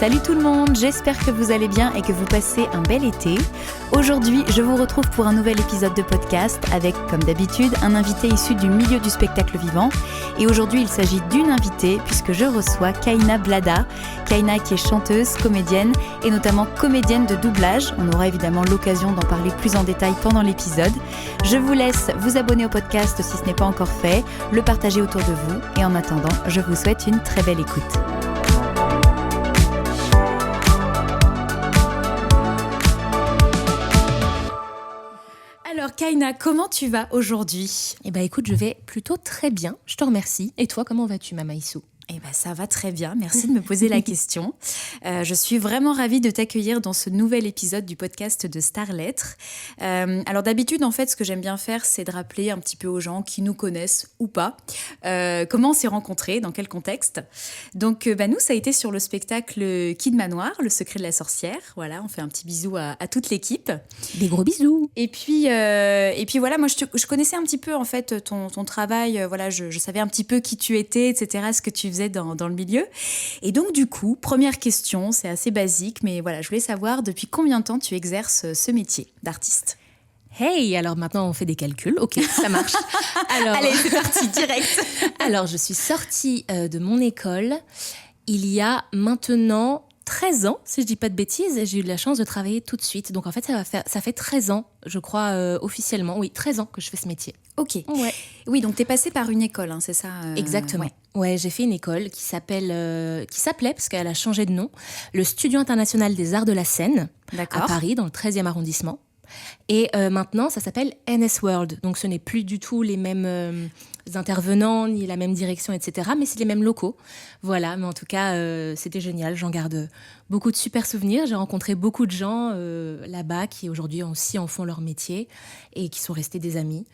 Salut tout le monde, j'espère que vous allez bien et que vous passez un bel été. Aujourd'hui, je vous retrouve pour un nouvel épisode de podcast avec, comme d'habitude, un invité issu du milieu du spectacle vivant. Et aujourd'hui, il s'agit d'une invitée puisque je reçois Kaina Blada. Kaina qui est chanteuse, comédienne et notamment comédienne de doublage. On aura évidemment l'occasion d'en parler plus en détail pendant l'épisode. Je vous laisse vous abonner au podcast si ce n'est pas encore fait, le partager autour de vous et en attendant, je vous souhaite une très belle écoute. Alors Kaina, comment tu vas aujourd'hui ? Eh bien écoute, je vais plutôt très bien, je te remercie. Et toi, comment vas-tu, Mamaïsou ? Eh ben, ça va très bien, merci de me poser la question. Je suis vraiment ravie de t'accueillir dans ce nouvel épisode du podcast de Star Lettres. Alors d'habitude, en fait, ce que j'aime bien faire, c'est de rappeler un petit peu aux gens qui nous connaissent ou pas, comment on s'est rencontrés, dans quel contexte. Donc nous, ça a été sur le spectacle Kid Manoir, le secret de la sorcière. Voilà, on fait un petit bisou à toute l'équipe. Des gros bisous. Et puis voilà, moi je connaissais un petit peu en fait ton travail. Voilà, je savais un petit peu qui tu étais, etc., ce que tu faisais dans le milieu. Et donc du coup, première question, c'est assez basique, mais voilà, je voulais savoir depuis combien de temps tu exerces ce métier d'artiste ? Hey, alors maintenant on fait des calculs, ok, ça marche. Alors, allez, c'est parti, direct. Alors, je suis sortie de mon école il y a maintenant 13 ans, si je dis pas de bêtises, et j'ai eu de la chance de travailler tout de suite. Donc en fait, ça fait 13 ans, je crois, officiellement. Oui, 13 ans que je fais ce métier. Ok. Ouais. Oui, donc t'es passée par une école, hein, c'est ça Exactement. Ouais, j'ai fait une école qui s'appelait, parce qu'elle a changé de nom, le Studio International des Arts de la Scène, D'accord. à Paris, dans le 13e arrondissement. Et maintenant, ça s'appelle NS World. Donc, ce n'est plus du tout les mêmes intervenants, ni la même direction, etc. Mais c'est les mêmes locaux. Voilà, mais en tout cas, c'était génial. J'en garde beaucoup de super souvenirs. J'ai rencontré beaucoup de gens là-bas qui, aujourd'hui, aussi en font leur métier et qui sont restés des amis.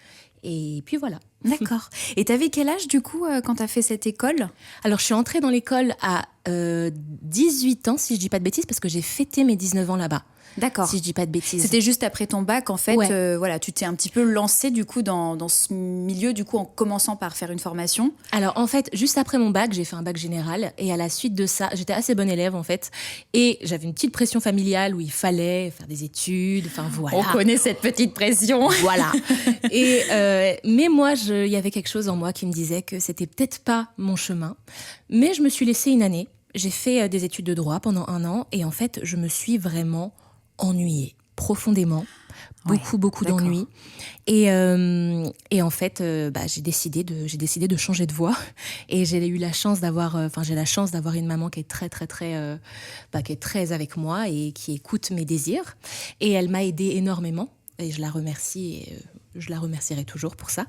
Et puis voilà. D'accord. Et t'avais quel âge, du coup, quand t'as fait cette école ? Alors, je suis entrée dans l'école à 18 ans, si je dis pas de bêtises, parce que j'ai fêté mes 19 ans là-bas. D'accord. Si je dis pas de bêtises. C'était juste après ton bac, en fait, Ouais. voilà, tu t'es un petit peu lancée, du coup, dans ce milieu, du coup, en commençant par faire une formation. Alors, en fait, juste après mon bac, j'ai fait un bac général. Et à la suite de ça, j'étais assez bonne élève, en fait. Et j'avais une petite pression familiale où il fallait faire des études. Enfin, voilà. On connaît cette petite pression. Voilà. Et, mais moi, il y avait quelque chose en moi qui me disait que c'était peut-être pas mon chemin. Mais je me suis laissée une année. J'ai fait des études de droit pendant 1 an. Et en fait, je me suis vraiment ennuyée profondément. Beaucoup d'accord. d'ennuis. Et en fait, j'ai décidé de changer de voie. Et j'ai la chance d'avoir une maman qui est très qui est très avec moi et qui écoute mes désirs. Et elle m'a aidée énormément. Et je la remercie. Et, je la remercierai toujours pour ça.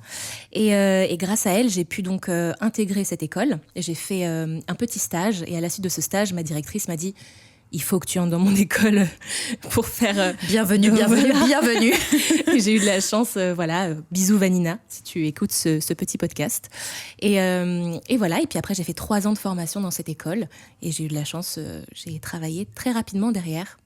Et grâce à elle, j'ai pu donc intégrer cette école. Et j'ai fait un petit stage. Et à la suite de ce stage, ma directrice m'a dit: il faut que tu entres dans mon école pour faire... Bienvenue. Et j'ai eu de la chance, bisous Vanina, si tu écoutes ce petit podcast. Et voilà, et puis après j'ai fait 3 ans de formation dans cette école, et j'ai eu de la chance, j'ai travaillé très rapidement derrière.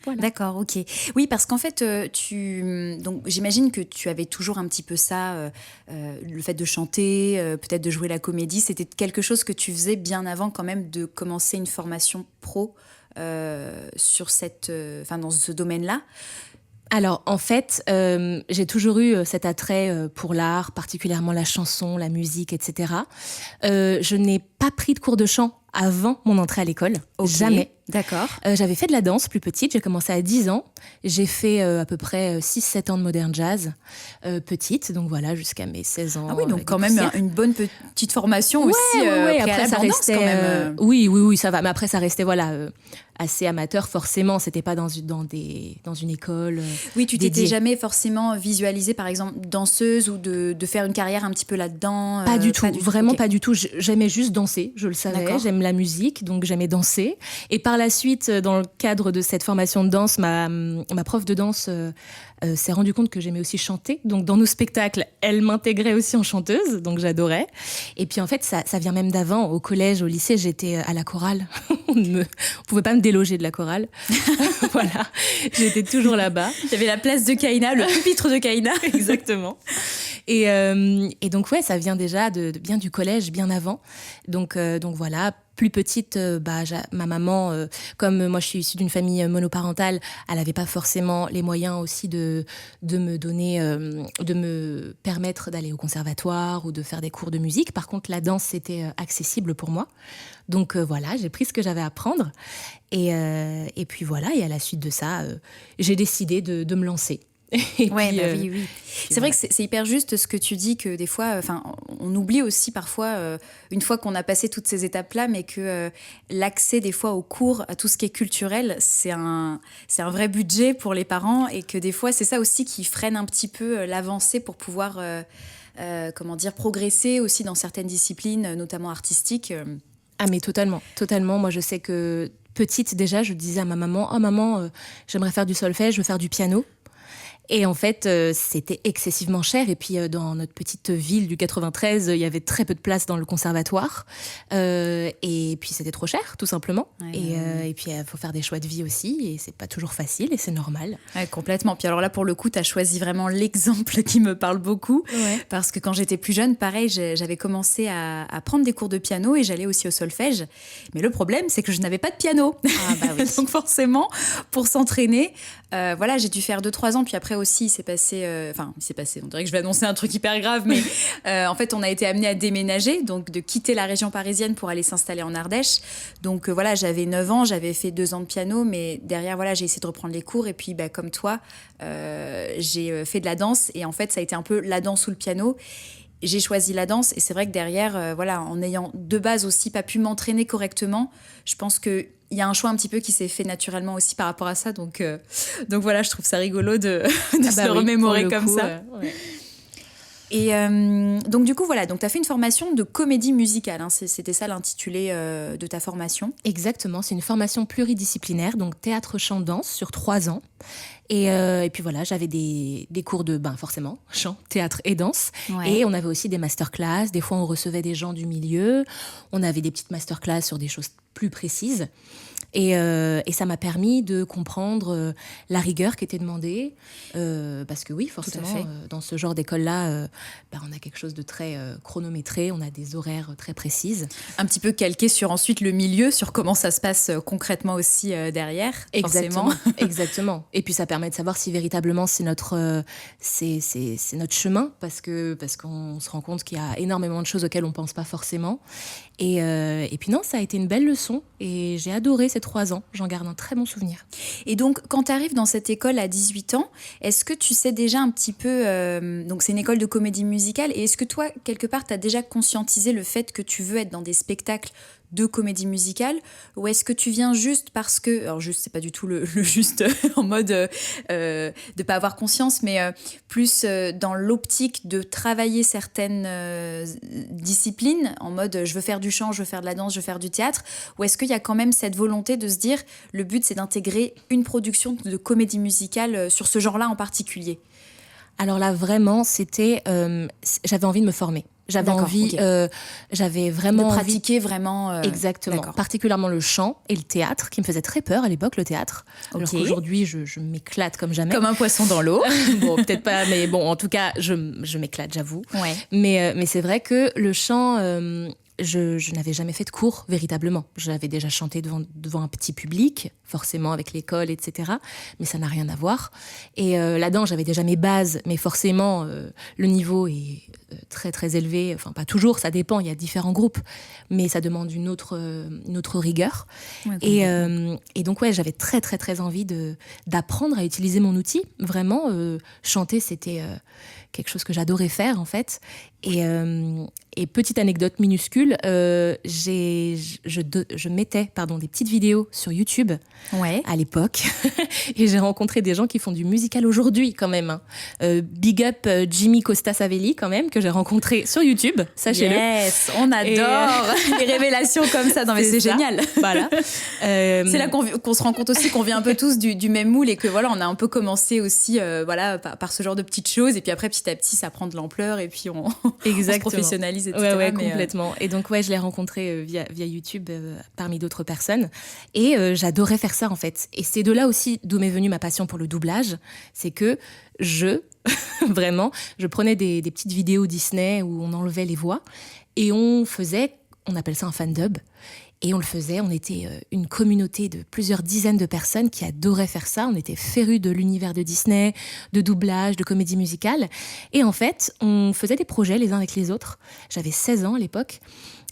Voilà. D'accord, ok. Oui, parce qu'en fait, donc j'imagine que tu avais toujours un petit peu ça, le fait de chanter, peut-être de jouer la comédie, c'était quelque chose que tu faisais bien avant quand même de commencer une formation pro sur dans ce domaine-là. Alors, en fait, j'ai toujours eu cet attrait pour l'art, particulièrement la chanson, la musique, etc. Je n'ai pas pris de cours de chant avant mon entrée à l'école. Okay. Jamais. D'accord. J'avais fait de la danse plus petite, j'ai commencé à 10 ans. J'ai fait à peu près 6-7 ans de modern jazz petite, donc voilà, jusqu'à mes 16 ans. Ah oui, donc quand même une bonne petite formation aussi. Ouais, après ça restait... quand même. Oui, ça va. Mais après ça restait, assez amateur, forcément. C'était pas dans une école Oui, tu dédiée. t'étais jamais forcément visualisée, par exemple, danseuse ou de faire une carrière un petit peu là-dedans Pas du tout, vraiment okay. pas du tout. J'aimais juste danser, je le savais. D'accord. J'aime la musique, donc j'aimais danser. Et par la suite, dans le cadre de cette formation de danse, ma prof de danse s'est rendue compte que j'aimais aussi chanter. Donc dans nos spectacles, elle m'intégrait aussi en chanteuse, donc j'adorais. Et puis en fait, ça vient même d'avant. Au collège, au lycée, j'étais à la chorale. On pouvait pas me déloger de la chorale. Voilà, j'étais toujours là-bas. Il y avait la place de Kaina, le pupitre de Kaina. Exactement. Et donc ouais, ça vient déjà bien du collège, bien avant. Donc voilà. plus petite, ma maman, comme moi je suis issue d'une famille monoparentale, elle n'avait pas forcément les moyens aussi de me donner, de me permettre d'aller au conservatoire ou de faire des cours de musique. Par contre, la danse, c'était accessible pour moi. Donc voilà, j'ai pris ce que j'avais à apprendre. Et puis voilà, et à la suite de ça, j'ai décidé de me lancer. Oui. C'est vrai que c'est hyper juste ce que tu dis, que des fois, on oublie aussi parfois, une fois qu'on a passé toutes ces étapes-là, mais que l'accès des fois aux cours, à tout ce qui est culturel, c'est un vrai budget pour les parents, et que des fois, c'est ça aussi qui freine un petit peu l'avancée pour pouvoir, progresser aussi dans certaines disciplines, notamment artistiques. Ah mais totalement. Moi, je sais que petite déjà, je disais à ma maman, « Oh maman, j'aimerais faire du solfège, je veux faire du piano ». Et en fait, c'était excessivement cher. Et puis, dans notre petite ville du 93, il y avait très peu de place dans le conservatoire. Et puis, c'était trop cher, tout simplement. Et puis, il faut faire des choix de vie aussi. Et c'est pas toujours facile, et c'est normal. Ouais, complètement. Puis alors là, pour le coup, tu as choisi vraiment l'exemple qui me parle beaucoup. Ouais. Parce que quand j'étais plus jeune, pareil, j'avais commencé à prendre des cours de piano et j'allais aussi au solfège. Mais le problème, c'est que je n'avais pas de piano. Ah bah oui. Donc forcément, pour s'entraîner, j'ai dû faire 2-3 ans. Puis après aussi, il s'est passé, on dirait que je vais annoncer un truc hyper grave, mais en fait, on a été amené à déménager, donc de quitter la région parisienne pour aller s'installer en Ardèche. Donc j'avais 9 ans, j'avais fait 2 ans de piano, mais derrière, j'ai essayé de reprendre les cours. Et puis, comme toi, j'ai fait de la danse. Et en fait, ça a été un peu la danse ou le piano. J'ai choisi la danse, et c'est vrai que derrière, en ayant de base aussi pas pu m'entraîner correctement, je pense que il y a un choix un petit peu qui s'est fait naturellement aussi par rapport à ça. Donc voilà, je trouve ça rigolo de se le remémorer comme ça. Ouais. Et donc du coup, donc tu as fait une formation de comédie musicale. C'était ça l'intitulé de ta formation. Exactement, c'est une formation pluridisciplinaire, donc théâtre, chant, danse, sur 3 ans. Et puis voilà, j'avais des cours de, forcément, chant, théâtre et danse. Ouais. Et on avait aussi des masterclass. Des fois, on recevait des gens du milieu. On avait des petites masterclass sur des choses plus précises. Et ça m'a permis de comprendre la rigueur qui était demandée. Parce que oui, forcément, dans ce genre d'école-là, on a quelque chose de très chronométré. On a des horaires très précises. Un petit peu calqué sur ensuite le milieu, sur comment ça se passe concrètement aussi derrière. Exactement, forcément. Exactement. Et puis ça permet de savoir si véritablement c'est notre chemin, parce qu'on se rend compte qu'il y a énormément de choses auxquelles on pense pas forcément. Et puis non, ça a été une belle leçon et j'ai adoré ces 3 ans. J'en garde un très bon souvenir. Et donc, quand tu arrives dans cette école à 18 ans, est-ce que tu sais déjà un petit peu... donc, c'est une école de comédie musicale. Et est-ce que toi, quelque part, tu as déjà conscientisé le fait que tu veux être dans des spectacles de comédie musicale, ou est-ce que tu viens juste parce que, alors juste c'est pas du tout le juste en mode de pas avoir conscience, mais plus dans l'optique de travailler certaines disciplines en mode je veux faire du chant, je veux faire de la danse, je veux faire du théâtre, ou est-ce qu'il y a quand même cette volonté de se dire le but c'est d'intégrer une production de comédie musicale sur ce genre-là en particulier? Alors là vraiment c'était j'avais envie de me former. J'avais envie, j'avais vraiment de pratiquer vraiment. Exactement, particulièrement le chant et le théâtre, qui me faisait très peur à l'époque, le théâtre. Alors qu'aujourd'hui, je m'éclate comme jamais. Comme un poisson dans l'eau. Bon, peut-être pas, mais bon, en tout cas, je m'éclate, j'avoue. Ouais. Mais c'est vrai que le chant... Je n'avais jamais fait de cours, véritablement. J'avais déjà chanté devant un petit public, forcément avec l'école, etc. Mais ça n'a rien à voir. Et là-dedans, j'avais déjà mes bases, mais forcément, le niveau est très, très élevé. Enfin, pas toujours, ça dépend, il y a différents groupes. Mais ça demande une autre rigueur. Ouais, et donc, ouais, j'avais très, très, très envie d'apprendre à utiliser mon outil. Vraiment, chanter, c'était... quelque chose que j'adorais faire, en fait. Et petite anecdote minuscule, je mettais des petites vidéos sur YouTube à l'époque. Et j'ai rencontré des gens qui font du musical aujourd'hui, quand même. Big up Jimmy Costa Savelli, quand même, que j'ai rencontré sur YouTube, sachez-le. Yes, on adore les révélations comme ça. Non, mais c'est génial. Voilà. C'est là qu'on se rend compte aussi qu'on vient un peu tous du même moule et que voilà, on a un peu commencé aussi par ce genre de petites choses. Et puis après, petit à petit, ça prend de l'ampleur et puis on se professionnalise, etc. Ouais, complètement. Et donc, ouais, je l'ai rencontré via YouTube parmi d'autres personnes. Et j'adorais faire ça, en fait. Et c'est de là aussi d'où m'est venue ma passion pour le doublage. C'est que je prenais des petites vidéos Disney où on enlevait les voix et on appelle ça un fan dub. Et on le faisait, on était une communauté de plusieurs dizaines de personnes qui adoraient faire ça. On était férus de l'univers de Disney, de doublage, de comédie musicale. Et en fait, on faisait des projets les uns avec les autres. J'avais 16 ans à l'époque.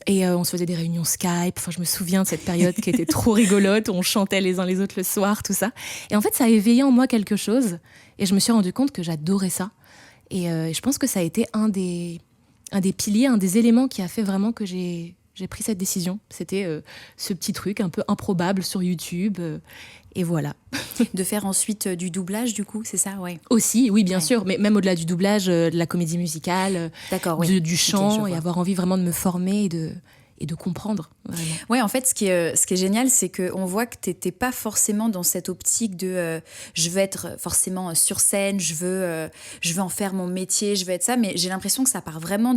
Et on se faisait des réunions Skype. Enfin, je me souviens de cette période qui était trop rigolote, où on chantait les uns les autres le soir, tout ça. Et en fait, ça a éveillé en moi quelque chose. Et je me suis rendu compte que j'adorais ça. Et je pense que ça a été un des piliers, un des éléments qui a fait vraiment que j'ai pris cette décision. C'était ce petit truc un peu improbable sur YouTube. Et voilà. De faire ensuite du doublage, du coup, c'est ça, ouais. Aussi, oui, bien sûr. Mais même au-delà du doublage, de la comédie musicale, d'accord, oui. du chant, et avoir envie vraiment de me former et de comprendre. Vraiment. Ouais, en fait, ce qui est génial, c'est qu'on voit que t'étais pas forcément dans cette optique de je veux être forcément sur scène, je veux en faire mon métier, je veux être ça, mais j'ai l'impression que ça part vraiment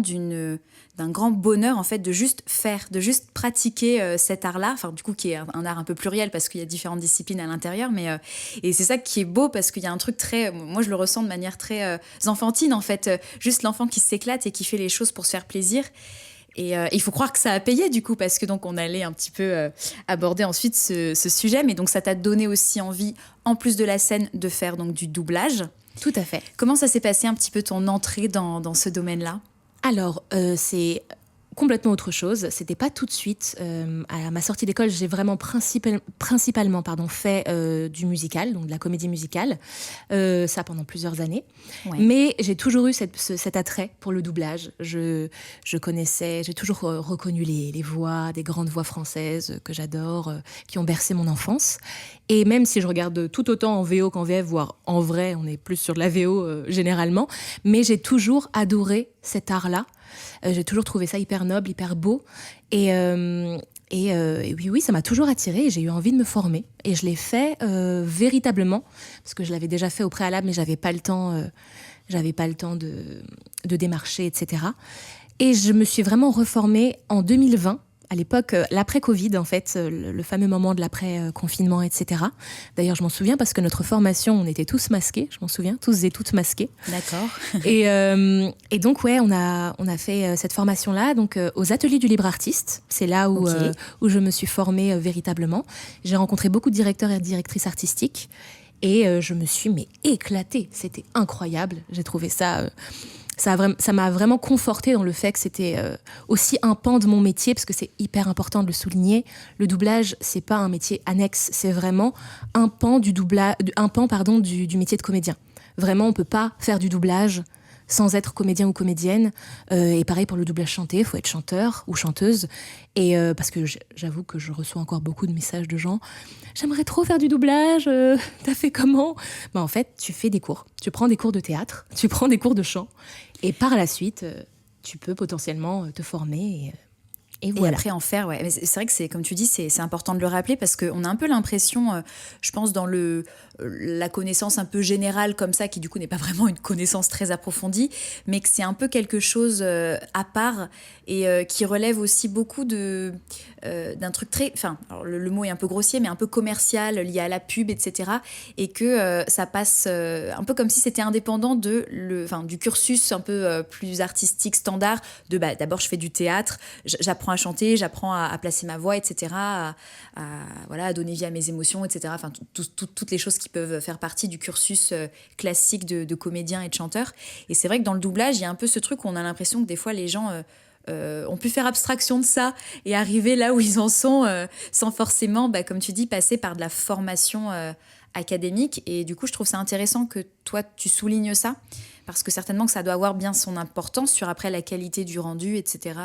d'un grand bonheur, en fait, de juste faire, de juste pratiquer cet art-là, enfin, du coup, qui est un art un peu pluriel parce qu'il y a différentes disciplines à l'intérieur, mais et c'est ça qui est beau parce qu'il y a un truc très, moi, je le ressens de manière très enfantine, en fait, juste l'enfant qui s'éclate et qui fait les choses pour se faire plaisir. Et il faut croire que ça a payé du coup, parce que donc on allait un petit peu aborder ensuite ce sujet, mais donc ça t'a donné aussi envie, en plus de la scène, de faire donc du doublage. Tout à fait. Comment ça s'est passé un petit peu ton entrée dans ce domaine-là ? Alors, c'est complètement autre chose. C'était pas tout de suite. À ma sortie d'école, j'ai vraiment principalement fait du musical, donc de la comédie musicale, ça pendant plusieurs années. Ouais. Mais j'ai toujours eu cet attrait pour le doublage. Je connaissais, j'ai toujours reconnu les voix, des grandes voix françaises que j'adore, qui ont bercé mon enfance. Et même si je regarde tout autant en VO qu'en VF, voire en vrai, on est plus sur de la VO généralement, mais j'ai toujours adoré cet art-là. J'ai toujours trouvé ça hyper noble, hyper beau. Et oui, ça m'a toujours attirée et j'ai eu envie de me former. Et je l'ai fait véritablement, parce que je l'avais déjà fait au préalable, mais j'avais pas le temps de démarcher, etc. Et je me suis vraiment reformée en 2020. À l'époque, l'après-Covid, en fait, le fameux moment de l'après-confinement, etc. D'ailleurs, je m'en souviens parce que notre formation, on était tous masqués, je m'en souviens, tous et toutes masqués. D'accord. Et donc, ouais, on a fait cette formation-là donc, aux ateliers du libre artiste. C'est là où je me suis formée véritablement. J'ai rencontré beaucoup de directeurs et de directrices artistiques et je me suis éclatée. C'était incroyable. J'ai trouvé ça... Ça m'a vraiment confortée dans le fait que c'était aussi un pan de mon métier, parce que c'est hyper important de le souligner. Le doublage, c'est pas un métier annexe, c'est vraiment un pan du métier de comédien. Vraiment, on peut pas faire du doublage sans être comédien ou comédienne. Et pareil pour le doublage chanté, il faut être chanteur ou chanteuse. Et parce que j'avoue que je reçois encore beaucoup de messages de gens. J'aimerais trop faire du doublage, t'as fait comment ? En fait, tu fais des cours. Tu prends des cours de théâtre, tu prends des cours de chant. Et par la suite, tu peux potentiellement te former et voilà. Et après en faire, ouais. Mais c'est vrai que comme tu dis, c'est important de le rappeler parce qu'on a un peu l'impression, je pense, dans la connaissance un peu générale comme ça, qui du coup n'est pas vraiment une connaissance très approfondie, mais que c'est un peu quelque chose à part et qui relève aussi beaucoup d'un truc très... Enfin, alors le mot est un peu grossier, mais un peu commercial, lié à la pub, etc. Et que ça passe un peu comme si c'était indépendant du cursus un peu plus artistique, standard, d'abord je fais du théâtre, j'apprends à chanter, j'apprends à placer ma voix, etc., à donner vie à mes émotions, etc. Enfin, toutes les choses qui peuvent faire partie du cursus classique de comédien et de chanteur. Et c'est vrai que dans le doublage, il y a un peu ce truc où on a l'impression que des fois, les gens ont pu faire abstraction de ça et arriver là où ils en sont sans forcément, comme tu dis, passer par de la formation académique. Et du coup, je trouve ça intéressant que toi, tu soulignes ça, parce que certainement que ça doit avoir bien son importance sur après la qualité du rendu, etc.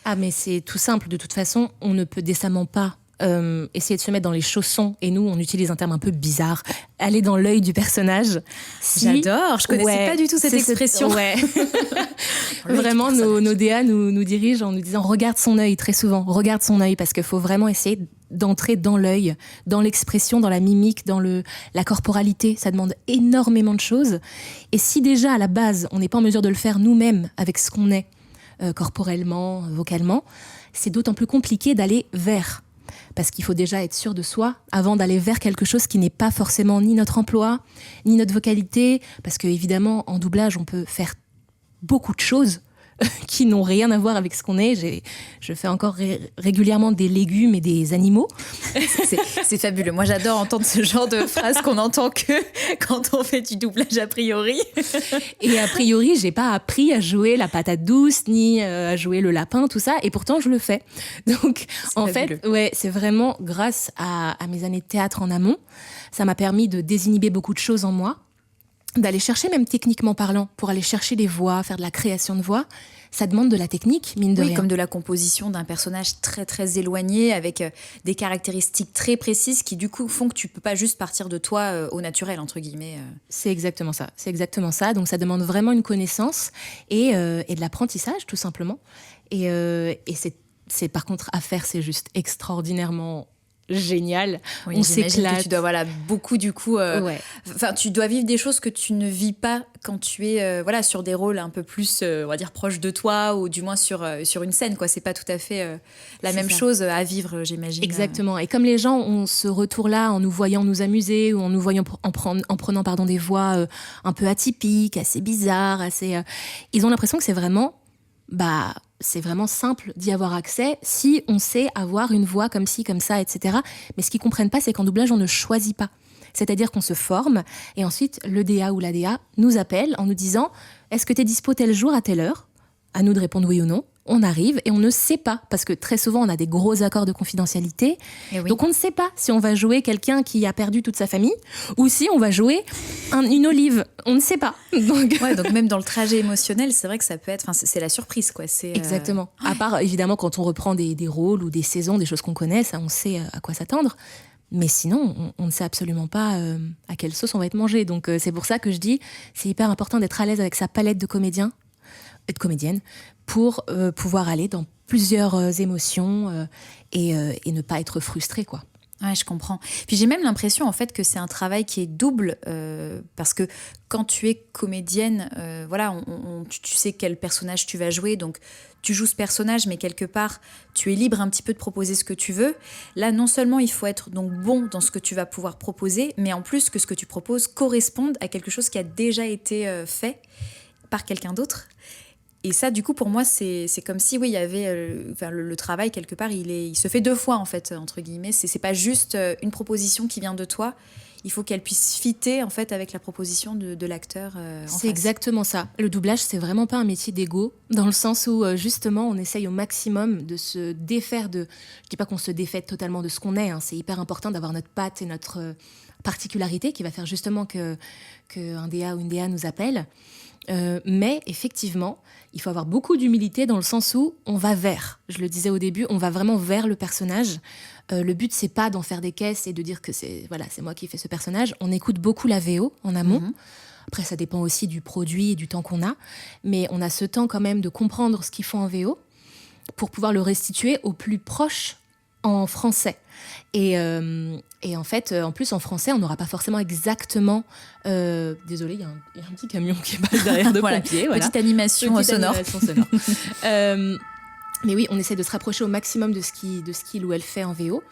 Ah, mais c'est tout simple. De toute façon, on ne peut décemment pas essayer de se mettre dans les chaussons, et nous on utilise un terme un peu bizarre, aller dans l'œil du personnage. J'adore, je connaissais pas du tout cette expression. Ouais. Vraiment, nos DA nous dirigent en nous disant regarde son œil, très souvent, regarde son œil, parce qu'il faut vraiment essayer d'entrer dans l'œil, dans l'expression, dans la mimique, dans la corporalité. Ça demande énormément de choses, et si déjà à la base on n'est pas en mesure de le faire nous-mêmes avec ce qu'on est corporellement, vocalement, c'est d'autant plus compliqué d'aller vers. Parce qu'il faut déjà être sûr de soi avant d'aller vers quelque chose qui n'est pas forcément ni notre emploi, ni notre vocalité. Parce qu'évidemment, en doublage, on peut faire beaucoup de choses qui n'ont rien à voir avec ce qu'on est. Je fais encore régulièrement des légumes et des animaux. C'est fabuleux. Moi, j'adore entendre ce genre de phrases qu'on entend que quand on fait du doublage a priori. Et a priori, j'ai pas appris à jouer la patate douce ni à jouer le lapin, tout ça. Et pourtant, je le fais. Donc, en fait, c'est vraiment grâce à mes années de théâtre en amont. Ça m'a permis de désinhiber beaucoup de choses en moi, d'aller chercher, même techniquement parlant, pour aller chercher des voix, faire de la création de voix. Ça demande de la technique, mine de rien. Comme de la composition d'un personnage très très éloigné, avec des caractéristiques très précises qui du coup font que tu peux pas juste partir de toi au naturel, entre guillemets. C'est exactement ça. Donc ça demande vraiment une connaissance et de l'apprentissage, tout simplement. Et c'est par contre à faire, c'est juste extraordinairement génial. Oui, on s'éclate. Que tu dois beaucoup du coup tu dois vivre des choses que tu ne vis pas quand tu es sur des rôles un peu plus on va dire proches de toi, ou du moins sur une scène, quoi. C'est pas tout à fait la même chose à vivre, j'imagine. Exactement. Et comme les gens ont ce retour-là en nous voyant nous amuser, ou en nous voyant en prenant des voix un peu atypiques, assez bizarres, ils ont l'impression que c'est vraiment simple d'y avoir accès si on sait avoir une voix comme ci, comme ça, etc. Mais ce qu'ils comprennent pas, c'est qu'en doublage, on ne choisit pas. C'est-à-dire qu'on se forme et ensuite, le DA ou la DA nous appelle en nous disant « Est-ce que tu es dispo tel jour à telle heure ?» À nous de répondre oui ou non. On arrive et on ne sait pas, parce que très souvent, on a des gros accords de confidentialité. Donc, on ne sait pas si on va jouer quelqu'un qui a perdu toute sa famille ou si on va jouer une olive. On ne sait pas. Donc même dans le trajet émotionnel, c'est vrai que ça peut être... c'est la surprise, quoi. Exactement. À part, évidemment, quand on reprend des rôles ou des saisons, des choses qu'on connaît, ça, on sait à quoi s'attendre. Mais sinon, on ne sait absolument pas à quelle sauce on va être mangé. Donc, c'est pour ça que je dis, c'est hyper important d'être à l'aise avec sa palette de comédiens et de comédiennes pour pouvoir aller dans plusieurs émotions et ne pas être frustré, quoi. Ouais, je comprends. Puis j'ai même l'impression en fait que c'est un travail qui est double parce que quand tu es comédienne, tu sais quel personnage tu vas jouer, donc tu joues ce personnage, mais quelque part tu es libre un petit peu de proposer ce que tu veux. Là, non seulement il faut être donc bon dans ce que tu vas pouvoir proposer, mais en plus que ce que tu proposes corresponde à quelque chose qui a déjà été fait par quelqu'un d'autre. Et ça, du coup, pour moi, c'est comme si, il y avait le travail, quelque part, il se fait deux fois, en fait, entre guillemets. C'est pas juste une proposition qui vient de toi. Il faut qu'elle puisse fitter, en fait, avec la proposition de l'acteur en face. C'est exactement ça. Le doublage, c'est vraiment pas un métier d'ego, dans le sens où, justement, on essaye au maximum de se défaire de... Je dis pas qu'on se défait totalement de ce qu'on est, hein. C'est hyper important d'avoir notre patte et notre particularité qui va faire justement qu'un DA ou une DA nous appelle. Mais effectivement, il faut avoir beaucoup d'humilité dans le sens où on va vers, je le disais au début, on va vraiment vers le personnage. Le but, c'est pas d'en faire des caisses et de dire que c'est moi qui fais ce personnage. On écoute beaucoup la VO en amont. Mm-hmm. Après, ça dépend aussi du produit et du temps qu'on a. Mais on a ce temps quand même de comprendre ce qu'ils font en VO pour pouvoir le restituer au plus proche en français. Et en fait, en plus, en français, on n'aura pas forcément exactement... Désolée, il y a un petit camion qui passe derrière de pompiers. Petite animation sonore. Mais oui, on essaie de se rapprocher au maximum de ce qu'il ou elle fait en VO.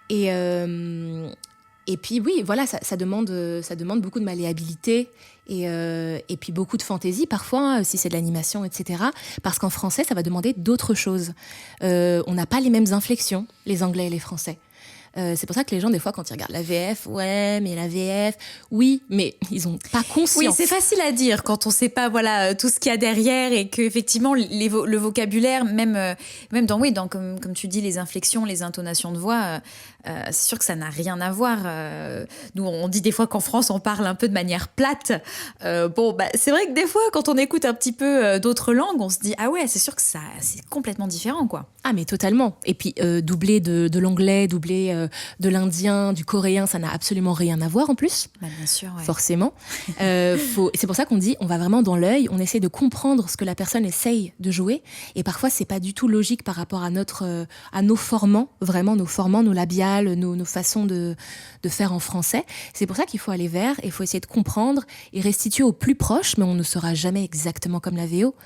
Et puis, oui, voilà, ça demande beaucoup de malléabilité et puis beaucoup de fantaisie, parfois, si c'est de l'animation, etc. Parce qu'en français, ça va demander d'autres choses. On n'a pas les mêmes inflexions, les Anglais et les Français. C'est pour ça que les gens, des fois, quand ils regardent la VF, ouais, mais la VF, oui, mais ils n'ont pas conscience. Oui, c'est facile à dire quand on ne sait pas tout ce qu'il y a derrière et qu'effectivement, le vocabulaire, même dans comme tu dis, les inflexions, les intonations de voix, c'est sûr que ça n'a rien à voir. Nous, on dit des fois qu'en France, on parle un peu de manière plate. C'est vrai que des fois, quand on écoute un petit peu d'autres langues, on se dit, ah ouais, c'est sûr que c'est complètement différent, quoi. Ah, mais totalement. Et puis, doubler de l'anglais, doubler de l'indien, du coréen, ça n'a absolument rien à voir en plus. Bah, bien sûr, ouais. Forcément. C'est pour ça qu'on dit, on va vraiment dans l'œil, on essaie de comprendre ce que la personne essaye de jouer. Et parfois, c'est pas du tout logique par rapport à nos formants, vraiment nos formants, nos labiales, nos façons de faire en français. C'est pour ça qu'il faut aller vers, et il faut essayer de comprendre et restituer au plus proche, mais on ne sera jamais exactement comme la VO.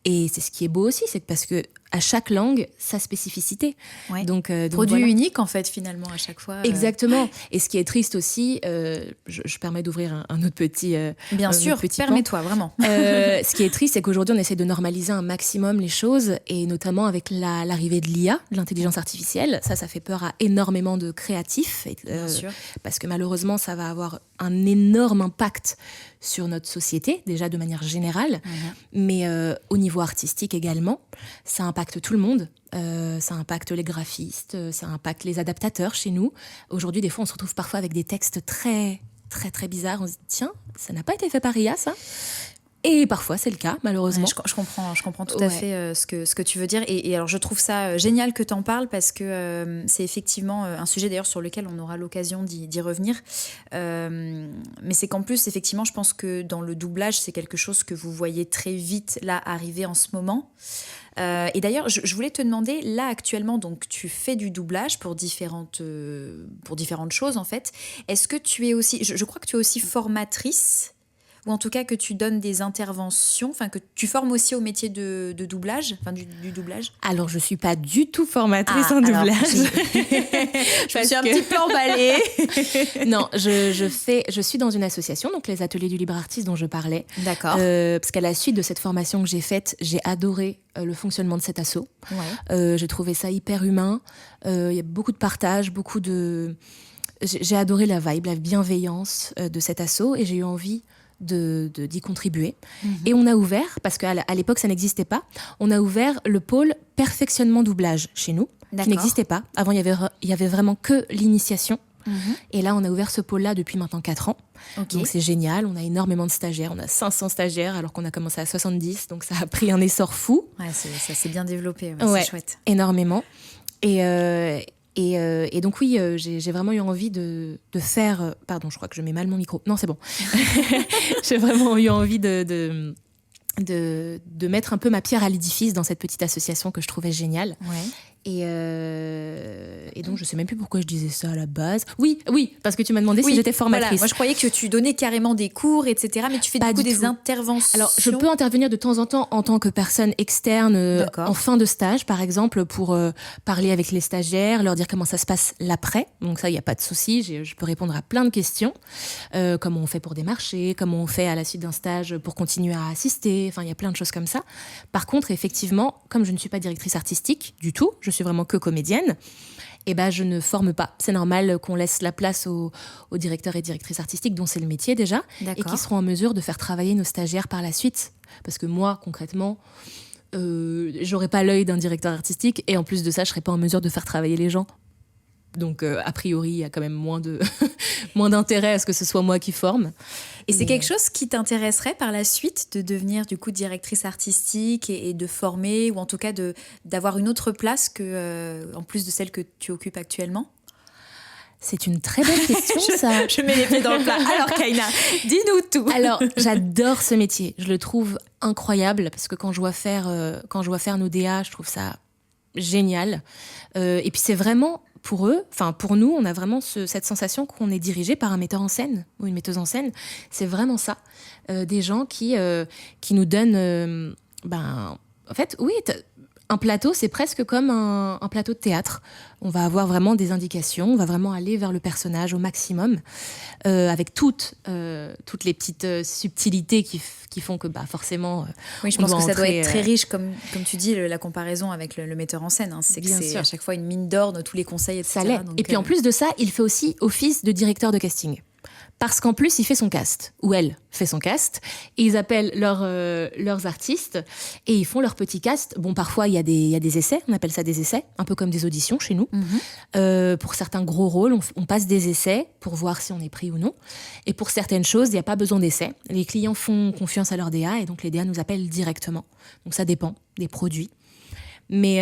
Et c'est ce qui est beau aussi, c'est que parce que à chaque langue sa spécificité. Ouais. Donc produit voilà. unique en fait finalement à chaque fois. Exactement. Et ce qui est triste aussi, je permets d'ouvrir un autre petit Bien un sûr, autre petit pan. permets-toi vraiment. Ce qui est triste, c'est qu'aujourd'hui on essaie de normaliser un maximum les choses, et notamment avec l'arrivée de l'IA, de l'intelligence artificielle. Ça fait peur à énormément de créatifs, Bien sûr. parce que malheureusement ça va avoir un énorme impact sur notre société, déjà de manière générale, mais au niveau artistique également. Ça impacte tout le monde. Ça impacte les graphistes, ça impacte les adaptateurs chez nous. Aujourd'hui, des fois, on se retrouve parfois avec des textes très, très, très bizarres. On se dit, tiens, ça n'a pas été fait par IA, ça ? Et parfois, c'est le cas, malheureusement. Ouais, je comprends tout à fait ce que tu veux dire. Et alors, je trouve ça génial que tu en parles parce que c'est effectivement un sujet d'ailleurs sur lequel on aura l'occasion d'y revenir. Mais c'est qu'en plus, effectivement, je pense que dans le doublage, c'est quelque chose que vous voyez très vite là arriver en ce moment. Et d'ailleurs, je voulais te demander, là actuellement, donc tu fais du doublage pour différentes choses en fait. Est-ce que tu es aussi, je crois que tu es aussi formatrice, ou en tout cas que tu donnes des interventions, enfin que tu formes aussi au métier de doublage, enfin du doublage. Alors, je suis pas du tout formatrice en doublage. Je me suis un petit peu emballée. Non, je suis dans une association, donc les ateliers du libre artiste dont je parlais. D'accord. Parce qu'à la suite de cette formation que j'ai faite, j'ai adoré le fonctionnement de cet asso. Ouais. J'ai trouvé ça hyper humain. Il y a beaucoup de partage, j'ai adoré la vibe, la bienveillance de cet asso, et j'ai eu envie d'y contribuer. Et on a ouvert, parce qu'à l'époque ça n'existait pas, on a ouvert le pôle perfectionnement doublage chez nous, qui n'existait pas. Avant il y avait vraiment que l'initiation. Et là on a ouvert ce pôle-là depuis maintenant 4 ans. Donc c'est génial, on a énormément de stagiaires, on a 500 stagieurs alors qu'on a commencé à 70, donc ça a pris un essor fou. Ouais, ça s'est bien développé, c'est chouette. Énormément. Et donc oui, j'ai vraiment eu envie de faire... Pardon, je crois que je mets mal mon micro. Non, c'est bon. J'ai vraiment eu envie de mettre un peu ma pierre à l'édifice dans cette petite association que je trouvais géniale. Ouais. Et donc, je ne sais même plus pourquoi je disais ça à la base. Oui, parce que tu m'as demandé si j'étais formatrice. Voilà. Moi, je croyais que tu donnais carrément des cours, etc. Mais tu fais des interventions. Alors, je peux intervenir de temps en temps en tant que personne externe en fin de stage, par exemple, pour parler avec les stagiaires, leur dire comment ça se passe l'après. Donc ça, il n'y a pas de souci. Je peux répondre à plein de questions. Comment on fait pour démarcher, comment on fait à la suite d'un stage pour continuer à assister. Enfin, il y a plein de choses comme ça. Par contre, effectivement, comme je ne suis pas directrice artistique du tout, je suis vraiment que comédienne, et je ne forme pas. C'est normal qu'on laisse la place aux directeurs et directrices artistiques, dont c'est le métier déjà, et qui seront en mesure de faire travailler nos stagiaires par la suite. Parce que moi, concrètement, j'aurais pas l'œil d'un directeur artistique, et en plus de ça, je serais pas en mesure de faire travailler les gens. Donc, a priori, il y a quand même moins d'intérêt à ce que ce soit moi qui forme. Et c'est quelque chose qui t'intéresserait par la suite, de devenir du coup directrice artistique et de former, ou en tout cas d'avoir une autre place en plus de celle que tu occupes actuellement ? C'est une très bonne question, ça. Je mets les pieds dans le plat. Alors, Kaina, dis-nous tout. Alors, j'adore ce métier. Je le trouve incroyable, parce que quand je vois faire nos DA, je trouve ça génial. Et puis, c'est vraiment... pour nous, on a vraiment cette sensation qu'on est dirigé par un metteur en scène ou une metteuse en scène. C'est vraiment ça. Des gens qui nous donnent... en fait, oui, un plateau, c'est presque comme un plateau de théâtre. On va avoir vraiment des indications, on va vraiment aller vers le personnage au maximum, avec toutes les petites subtilités qui font que forcément... Oui, je pense que ça doit être très riche, comme tu dis, la comparaison avec le metteur en scène. Hein. C'est que c'est à chaque fois une mine d'or de tous les conseils, etc. Ça l'est. Donc, et puis en plus de ça, il fait aussi office de directeur de casting. Parce qu'en plus, il fait son cast, ou elle fait son cast, et ils appellent leurs artistes, et ils font leur petit cast. Bon, parfois, il y a des essais, on appelle ça des essais, un peu comme des auditions chez nous. Pour certains gros rôles, on passe des essais pour voir si on est pris ou non. Et pour certaines choses, il n'y a pas besoin d'essais. Les clients font confiance à leurs DA, et donc les DA nous appellent directement. Donc ça dépend des produits. Mais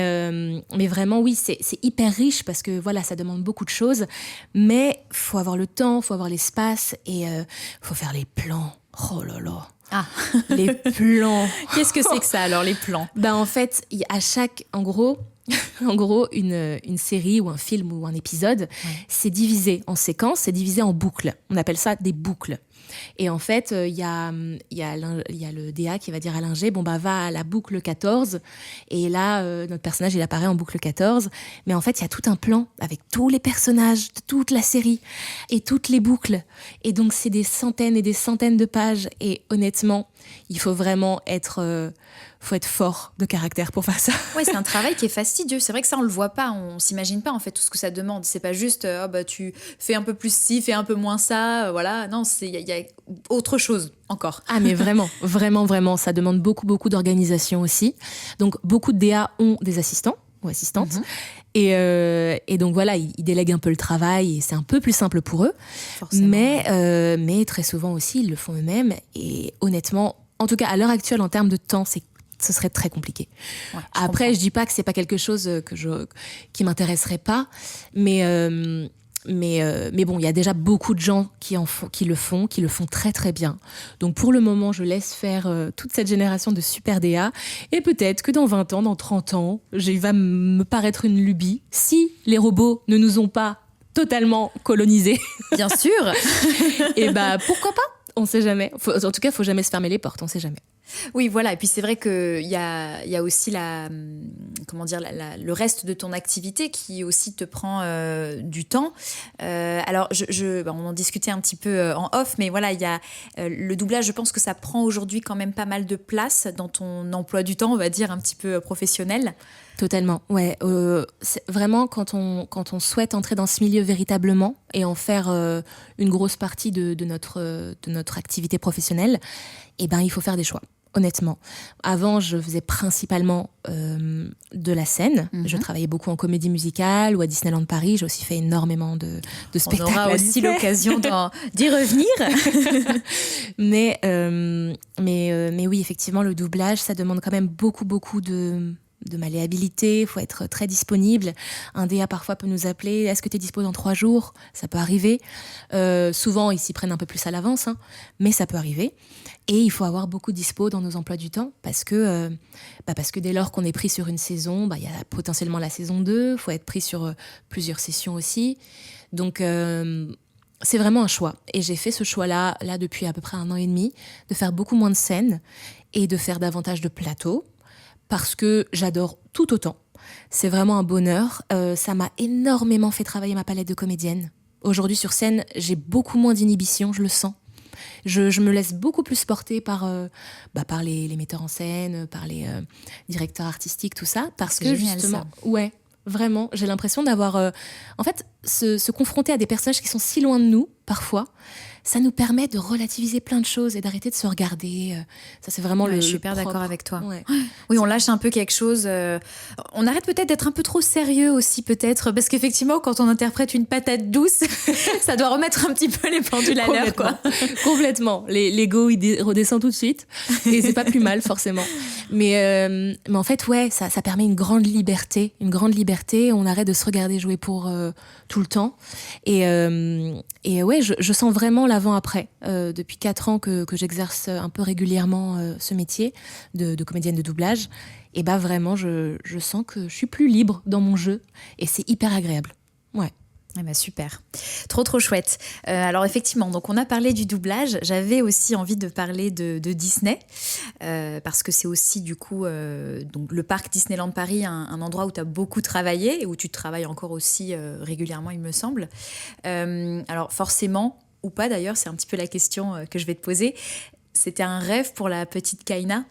vraiment, oui, c'est hyper riche parce que voilà, ça demande beaucoup de choses. Mais il faut avoir le temps, il faut avoir l'espace et il faut faire les plans. Oh là là. Ah. Les plans. Qu'est-ce que c'est que ça alors, les plans ? En fait, à chaque, en gros, une série ou un film ou un épisode, c'est divisé en séquences, c'est divisé en boucles. On appelle ça des boucles. Et en fait, il y a le DA qui va dire à l'ingé, bon bah va à la boucle 14. Et là, notre personnage, il apparaît en boucle 14. Mais en fait, il y a tout un plan avec tous les personnages de toute la série et toutes les boucles. Et donc, c'est des centaines et des centaines de pages. Et honnêtement, il faut vraiment être fort de caractère pour faire ça. Oui, c'est un travail qui est fastidieux. C'est vrai que ça, on le voit pas. On s'imagine pas, en fait, tout ce que ça demande. C'est pas juste, tu fais un peu plus ci, fais un peu moins ça, voilà. Non, il y a autre chose encore. Ah, mais vraiment, vraiment, vraiment. Ça demande beaucoup, beaucoup d'organisation aussi. Donc, beaucoup de DA ont des assistants ou assistantes. Et donc, voilà, ils délèguent un peu le travail et c'est un peu plus simple pour eux. Forcément. Mais très souvent aussi, ils le font eux-mêmes. Et honnêtement, en tout cas, à l'heure actuelle, en termes de temps, ce serait très compliqué. Ouais, Après, je dis pas que c'est pas quelque chose qui m'intéresserait pas, mais bon, il y a déjà beaucoup de gens qui le font très très bien. Donc pour le moment, je laisse faire toute cette génération de super DA, et peut-être que dans 20 ans, dans 30 ans, il va me paraître une lubie. Si les robots ne nous ont pas totalement colonisés. Bien sûr. Et pourquoi pas ? On sait jamais. En tout cas, faut jamais se fermer les portes, on sait jamais. Oui, voilà. Et puis c'est vrai qu'il y a aussi le reste de ton activité qui aussi te prend du temps. Alors, on en discutait un petit peu en off, mais voilà, il y a le doublage. Je pense que ça prend aujourd'hui quand même pas mal de place dans ton emploi du temps, on va dire un petit peu professionnel. Totalement, ouais. C'est vraiment quand on souhaite entrer dans ce milieu véritablement et en faire une grosse partie de notre activité professionnelle, il faut faire des choix. Honnêtement. Avant, je faisais principalement de la scène. Je travaillais beaucoup en comédie musicale ou à Disneyland Paris. J'ai aussi fait énormément de spectacles. On aura aussi l'occasion d'y revenir. mais oui, effectivement, le doublage, ça demande quand même beaucoup, beaucoup de malléabilité. Il faut être très disponible. Un DA parfois peut nous appeler. Est-ce que tu es dispo dans 3 jours ? Ça peut arriver. Souvent, ils s'y prennent un peu plus à l'avance, mais ça peut arriver. Et il faut avoir beaucoup de dispo dans nos emplois du temps parce que dès lors qu'on est pris sur une saison, il y a potentiellement la saison 2, il faut être pris sur plusieurs sessions aussi. Donc, c'est vraiment un choix. Et j'ai fait ce choix-là depuis à peu près 1 an et demi, de faire beaucoup moins de scènes et de faire davantage de plateaux parce que j'adore tout autant. C'est vraiment un bonheur. Ça m'a énormément fait travailler ma palette de comédienne. Aujourd'hui, sur scène, j'ai beaucoup moins d'inhibition, je le sens. Je me laisse beaucoup plus porter par les metteurs en scène, par les directeurs artistiques, tout ça, parce que justement, ouais, vraiment, j'ai l'impression d'avoir, en fait, se confronter à des personnages qui sont si loin de nous, parfois, ça nous permet de relativiser plein de choses et d'arrêter de se regarder. Ça, c'est vraiment je suis super d'accord avec toi. Ouais. Oui, on lâche un peu quelque chose. On arrête peut-être d'être un peu trop sérieux aussi, peut-être. Parce qu'effectivement, quand on interprète une patate douce, ça doit remettre un petit peu les pendules à l'heure, quoi. Complètement. L'ego, il redescend tout de suite. Et c'est pas plus mal, forcément. Mais en fait, ouais, ça permet une grande liberté. On arrête de se regarder jouer pour tout le temps. Et ouais, je sens vraiment l'avant-après. Depuis 4 ans que j'exerce un peu régulièrement ce métier de comédienne de doublage. Et vraiment, je sens que je suis plus libre dans mon jeu. Et c'est hyper agréable. Ouais. Super, trop chouette. Alors effectivement, donc on a parlé du doublage. J'avais aussi envie de parler de Disney parce que c'est aussi du coup donc le parc Disneyland Paris, un endroit où tu as beaucoup travaillé et où tu travailles encore aussi régulièrement, il me semble. Alors forcément, ou pas d'ailleurs, c'est un petit peu la question que je vais te poser. C'était un rêve pour la petite Kaina ?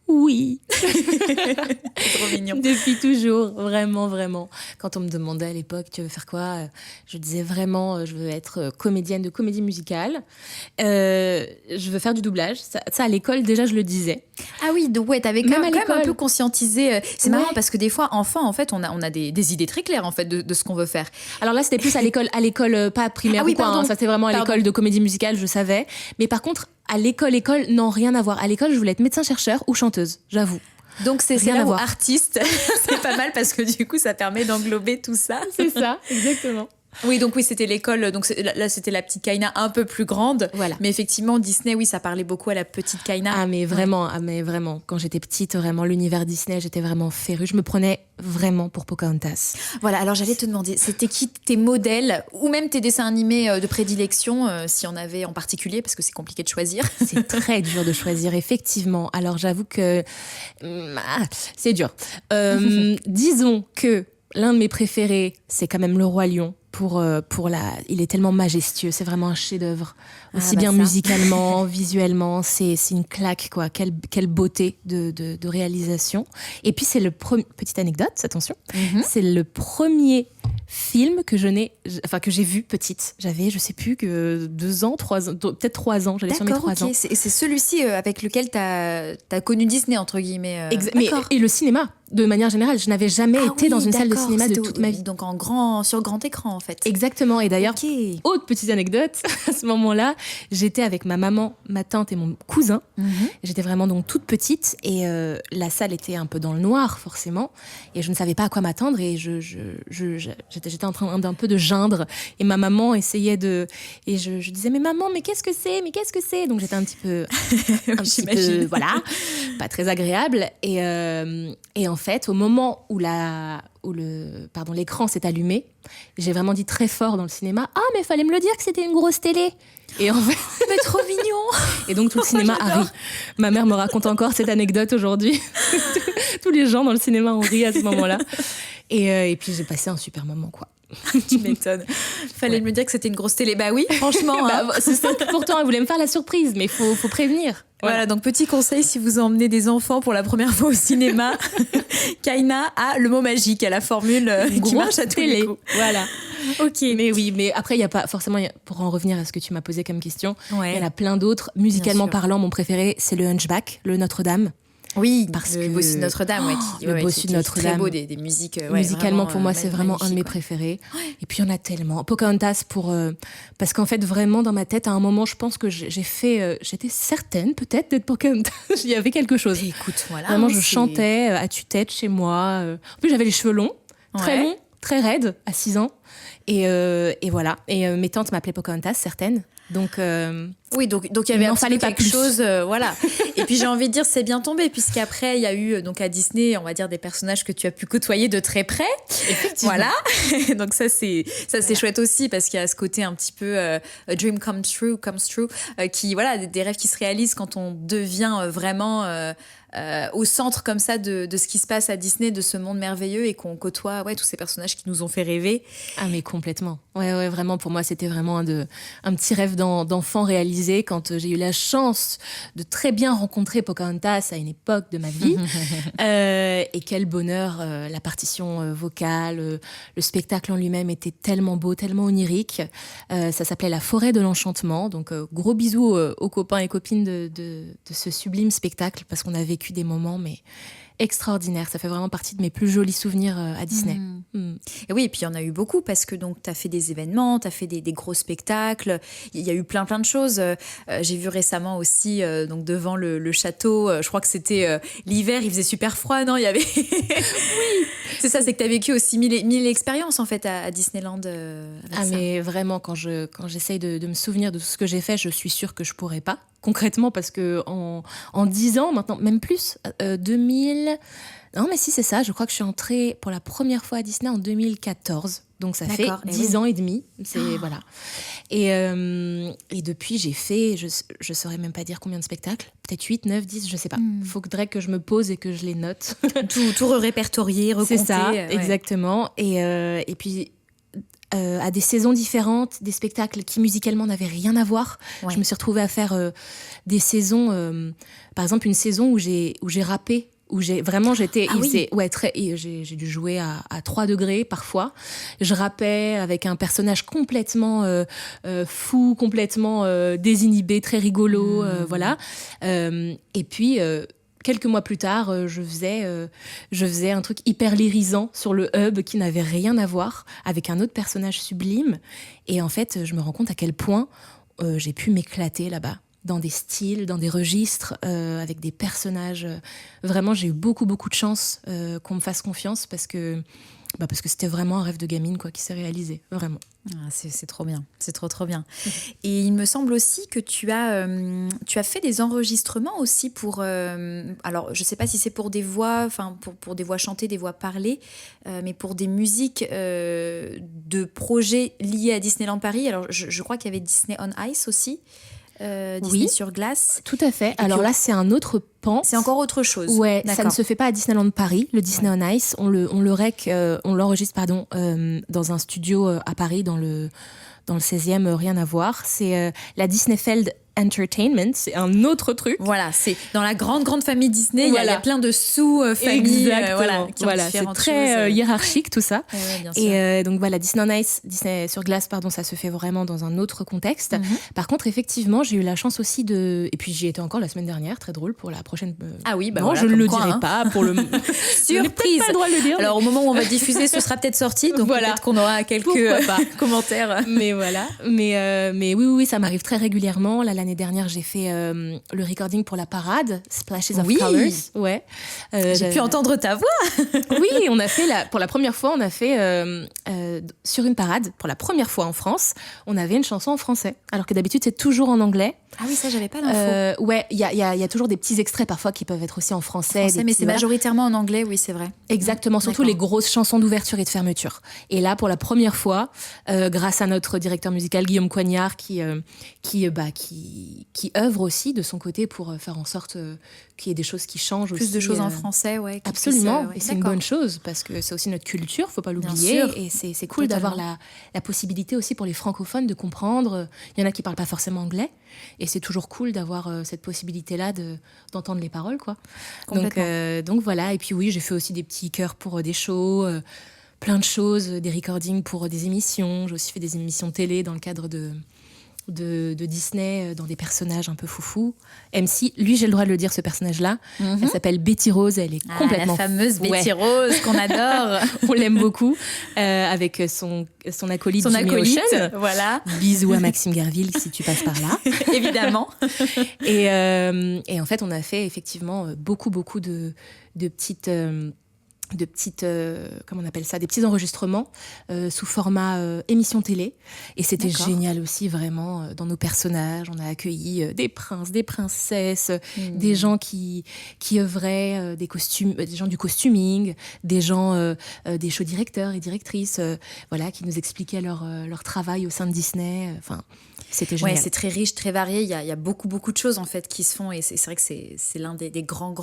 Oui. C'est trop mignon. Depuis toujours, vraiment, vraiment. Quand on me demandait à l'époque, tu veux faire quoi ? Je disais vraiment, je veux être comédienne de comédie musicale. Je veux faire du doublage. Ça, à l'école, déjà, je le disais. Ah oui, donc ouais, t'avais quand même un peu conscientisé. C'est marrant parce que des fois, enfant, en fait, on a des idées très claires en fait de ce qu'on veut faire. Alors là, c'était plus à l'école pas primaire ou quoi. Ça, c'était vraiment à l'école de comédie musicale, je savais. Mais par contre, à l'école, non, rien à voir. À l'école, je voulais être médecin-chercheur ou chanteuse, j'avoue. Donc c'est là où artiste, c'est pas mal parce que du coup, ça permet d'englober tout ça. C'est ça, exactement. Oui, donc oui, c'était l'école. Donc là, c'était la petite Kaina un peu plus grande. Voilà. Mais effectivement, Disney, oui, ça parlait beaucoup à la petite Kaina. Ah mais vraiment. Quand j'étais petite, vraiment, l'univers Disney, j'étais vraiment férue. Je me prenais vraiment pour Pocahontas. Voilà, alors j'allais te demander, c'était qui tes modèles ou même tes dessins animés de prédilection, s'il y en avait en particulier, parce que c'est compliqué de choisir. C'est très dur de choisir, effectivement. Alors j'avoue que c'est dur. Disons que l'un de mes préférés, c'est quand même Le Roi Lion. Il est tellement majestueux, c'est vraiment un chef-d'œuvre. Aussi bien musicalement, visuellement, c'est une claque, quoi. Quelle beauté de réalisation. Et puis c'est petite anecdote, attention, c'est le premier film que j'ai vu petite. J'avais, je sais plus, que 2 ans, 3 ans, peut-être 3 ans. J'allais sur mes 3 ans. C'est celui-ci avec lequel t'as connu Disney, entre guillemets. Et le cinéma, de manière générale. Je n'avais jamais été dans une salle de cinéma de toute ma vie. Donc sur grand écran, en fait. Exactement. Et d'ailleurs, autre petite anecdote, à ce moment-là, j'étais avec ma maman, ma tante et mon cousin. J'étais vraiment donc toute petite et la salle était un peu dans le noir, forcément. Et je ne savais pas à quoi m'attendre et j'étais en train d'un peu de geindre. Et ma maman essayait de... Et je disais, mais maman, mais qu'est-ce que c'est? Donc j'étais un petit peu... voilà, pas très agréable. Et en fait, au moment où l'écran s'est allumé, j'ai vraiment dit très fort dans le cinéma, « Ah, mais fallait me le dire que c'était une grosse télé !» Et en fait... Mais trop mignon. Et donc tout le cinéma a ri. Ma mère me raconte encore cette anecdote aujourd'hui. Tous les gens dans le cinéma ont ri à ce moment-là. Et puis j'ai passé un super moment, quoi. Tu m'étonnes. Fallait me dire que c'était une grosse télé. Bah oui, franchement. C'est ça. Pourtant, elle voulait me faire la surprise, mais faut prévenir. Voilà, donc petit conseil, si vous emmenez des enfants pour la première fois au cinéma, Kaina a le mot magique, a la formule qui marche à tous les coups. Voilà. Ok. Mais après, il y a pas forcément, pour en revenir à ce que tu m'as posé comme question, il y en a plein d'autres. Musicalement parlant, mon préféré, c'est le Hunchback, le Notre-Dame. Oui, parce le Bossu de Notre-Dame, le Bossu de Notre-Dame, très beau, des musiques. Musicalement, pour moi, c'est vraiment un de mes préférés. Et puis il y en a tellement. Pocahontas parce qu'en fait, vraiment dans ma tête, à un moment, je pense que j'étais certaine peut-être d'être Pocahontas. Il y avait quelque chose. Et écoute, voilà. Vraiment, je chantais à tue-tête chez moi. En plus, j'avais les cheveux longs, très longs, très raides, à 6 ans. Et voilà. Et mes tantes m'appelaient Pocahontas, certaines. Donc oui, donc il y avait quelque chose, voilà. Et puis j'ai envie de dire, c'est bien tombé, puisqu'après il y a eu donc à Disney, on va dire, des personnages que tu as pu côtoyer de très près. Voilà. Donc ça c'est chouette aussi, parce qu'il y a ce côté un petit peu a dream comes true, qui voilà, des rêves qui se réalisent quand on devient vraiment au centre comme ça de ce qui se passe à Disney, de ce monde merveilleux, et qu'on côtoie tous ces personnages qui nous ont fait rêver. Ah mais complètement. Ouais, vraiment, pour moi c'était vraiment un petit rêve d'enfant réalisé quand j'ai eu la chance de très bien rencontrer Pocahontas à une époque de ma vie. Et quel bonheur, la partition vocale, le spectacle en lui-même était tellement beau, tellement onirique. Ça s'appelait La Forêt de l'Enchantement. Donc gros bisous aux copains et copines de ce sublime spectacle, parce qu'on a vécu des moments extraordinaire. Ça fait vraiment partie de mes plus jolis souvenirs à Disney. Et oui, et puis il y en a eu beaucoup, parce que donc tu as fait des événements, tu as fait des gros spectacles, il y a eu plein de choses. J'ai vu récemment aussi donc devant le château, je crois que c'était l'hiver, il faisait super froid, non? Il y avait oui, c'est ça, c'est que tu as vécu aussi mille expériences en fait à Disneyland avec ça. Mais vraiment, quand j'essaye de me souvenir de tout ce que j'ai fait, je suis sûre que je pourrais pas. Concrètement, parce que en 10 ans maintenant, même plus, 2000... Non, mais si, c'est ça. Je crois que je suis entrée pour la première fois à Disney en 2014. Donc ça fait 10 ans et demi. Voilà. Et depuis, j'ai fait, je saurais même pas dire combien de spectacles. Peut-être 8, 9, 10, je sais pas. Faudrait que je me pose et que je les note. tout répertorier, recompter. C'est ça, exactement. Et puis... à des saisons différentes, des spectacles qui musicalement n'avaient rien à voir. Je me suis retrouvée à faire des saisons, par exemple une saison où j'ai rappé, où j'ai dû jouer à 3 degrés parfois. Je rappais avec un personnage complètement fou, complètement désinhibé, très rigolo, voilà. Et puis quelques mois plus tard, je faisais un truc hyper lyrisant sur le hub qui n'avait rien à voir, avec un autre personnage sublime. Et en fait, je me rends compte à quel point j'ai pu m'éclater là-bas. dans des styles, dans des registres, avec des personnages. Vraiment, j'ai eu beaucoup, beaucoup de chance qu'on me fasse confiance parce que c'était vraiment un rêve de gamine quoi, qui s'est réalisé, vraiment. Ah, c'est trop bien, c'est trop bien. Et il me semble aussi que tu as fait des enregistrements aussi pour... alors, je ne sais pas si c'est pour des voix, pour des voix chantées, des voix parlées, mais pour des musiques de projets liés à Disneyland Paris. Alors, je crois qu'il y avait Disney on Ice aussi. Disney sur glace. Tout à fait. Alors là, c'est un autre pan. C'est encore autre chose. Ouais, ça ne se fait pas à Disneyland Paris, le Disney on Ice. On l'enregistre dans un studio à Paris, dans le 16e, rien à voir. C'est la Disneyfeld Entertainment, c'est un autre truc. Voilà, c'est dans la grande famille Disney, il y a plein de sous-familles. Voilà, c'est très hiérarchique tout ça. Bien et donc voilà, Disney on Ice, Disney sur glace, ça se fait vraiment dans un autre contexte. Par contre, effectivement, j'ai eu la chance aussi et puis j'y étais encore la semaine dernière, très drôle pour la prochaine. Ah oui, non, je ne le dirai pas pour le. Surprise. Pas le droit de le dire. Alors au moment où on va diffuser, ce sera peut-être sorti, donc peut-être qu'on aura quelques commentaires. Mais voilà, mais oui, ça m'arrive très régulièrement. Là, l'année dernière, j'ai fait le recording pour la parade Splashes of Colors. Ouais. J'ai pu entendre ta voix. Oui, on a fait pour la première fois, on a fait sur une parade, pour la première fois en France, on avait une chanson en français, alors que d'habitude c'est toujours en anglais. Ah oui, ça j'avais pas l'info. Ouais, il y a toujours des petits extraits parfois qui peuvent être aussi en français. Mais c'est majoritairement en anglais, oui, c'est vrai. Exactement, surtout les grosses chansons d'ouverture et de fermeture. Et là, pour la première fois, grâce à notre directeur musical Guillaume Coignard, qui œuvre aussi de son côté pour faire en sorte qu'il y ait des choses qui changent plus aussi. De choses en français, ouais. Absolument, et c'est une bonne chose parce que c'est aussi notre culture, faut pas l'oublier. Et c'est cool d'avoir la possibilité aussi pour les francophones de comprendre. Il y en a qui parlent pas forcément anglais, et c'est toujours cool d'avoir cette possibilité-là d'entendre les paroles, quoi. Donc voilà, et puis oui, j'ai fait aussi des petits chœurs pour des shows, plein de choses, des recordings pour des émissions. J'ai aussi fait des émissions télé dans le cadre de Disney, dans des personnages un peu foufous. MC, lui, j'ai le droit de le dire, ce personnage-là. Elle s'appelle Betty Rose, elle est complètement... La fameuse Betty Rose qu'on adore. On l'aime beaucoup, avec son acolyte Jimmy Ocean. Voilà. Bisous à Maxime Garville, si tu passes par là. Évidemment. Et en fait, on a fait effectivement beaucoup de petites... comment on appelle ça, des petits enregistrements sous format émission télé, et c'était génial aussi, vraiment, dans nos personnages. On a accueilli des princes, des princesses, des gens qui œuvraient, des gens du costuming, des gens, des show directeurs et directrices, qui nous expliquaient leur travail au sein de Disney. C'était génial. Ouais, c'est très riche, très varié. Il y a beaucoup de choses en fait qui se font, et c'est vrai que c'est l'un des grands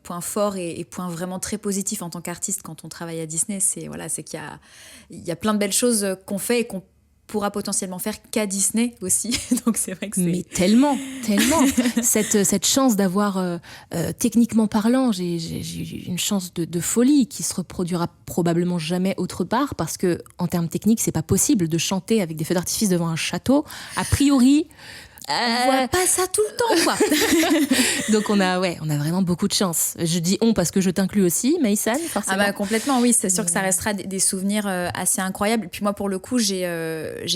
point fort et point vraiment très positif en tant qu'artiste quand on travaille à Disney, c'est qu'il y a plein de belles choses qu'on fait et qu'on pourra potentiellement faire qu'à Disney aussi. Donc c'est vrai que c'est... Mais tellement cette chance d'avoir, techniquement parlant, j'ai eu une chance de folie qui se reproduira probablement jamais autre part, parce que en termes techniques, c'est pas possible de chanter avec des feux d'artifice devant un château. A priori, on voit pas ça tout le temps, quoi. Donc on a vraiment beaucoup de chance. Je dis on parce que je t'inclus aussi, Maïsan, forcément. Ah bah complètement, oui, c'est sûr que ça restera des souvenirs assez incroyables. Et puis moi, pour le coup, j'ai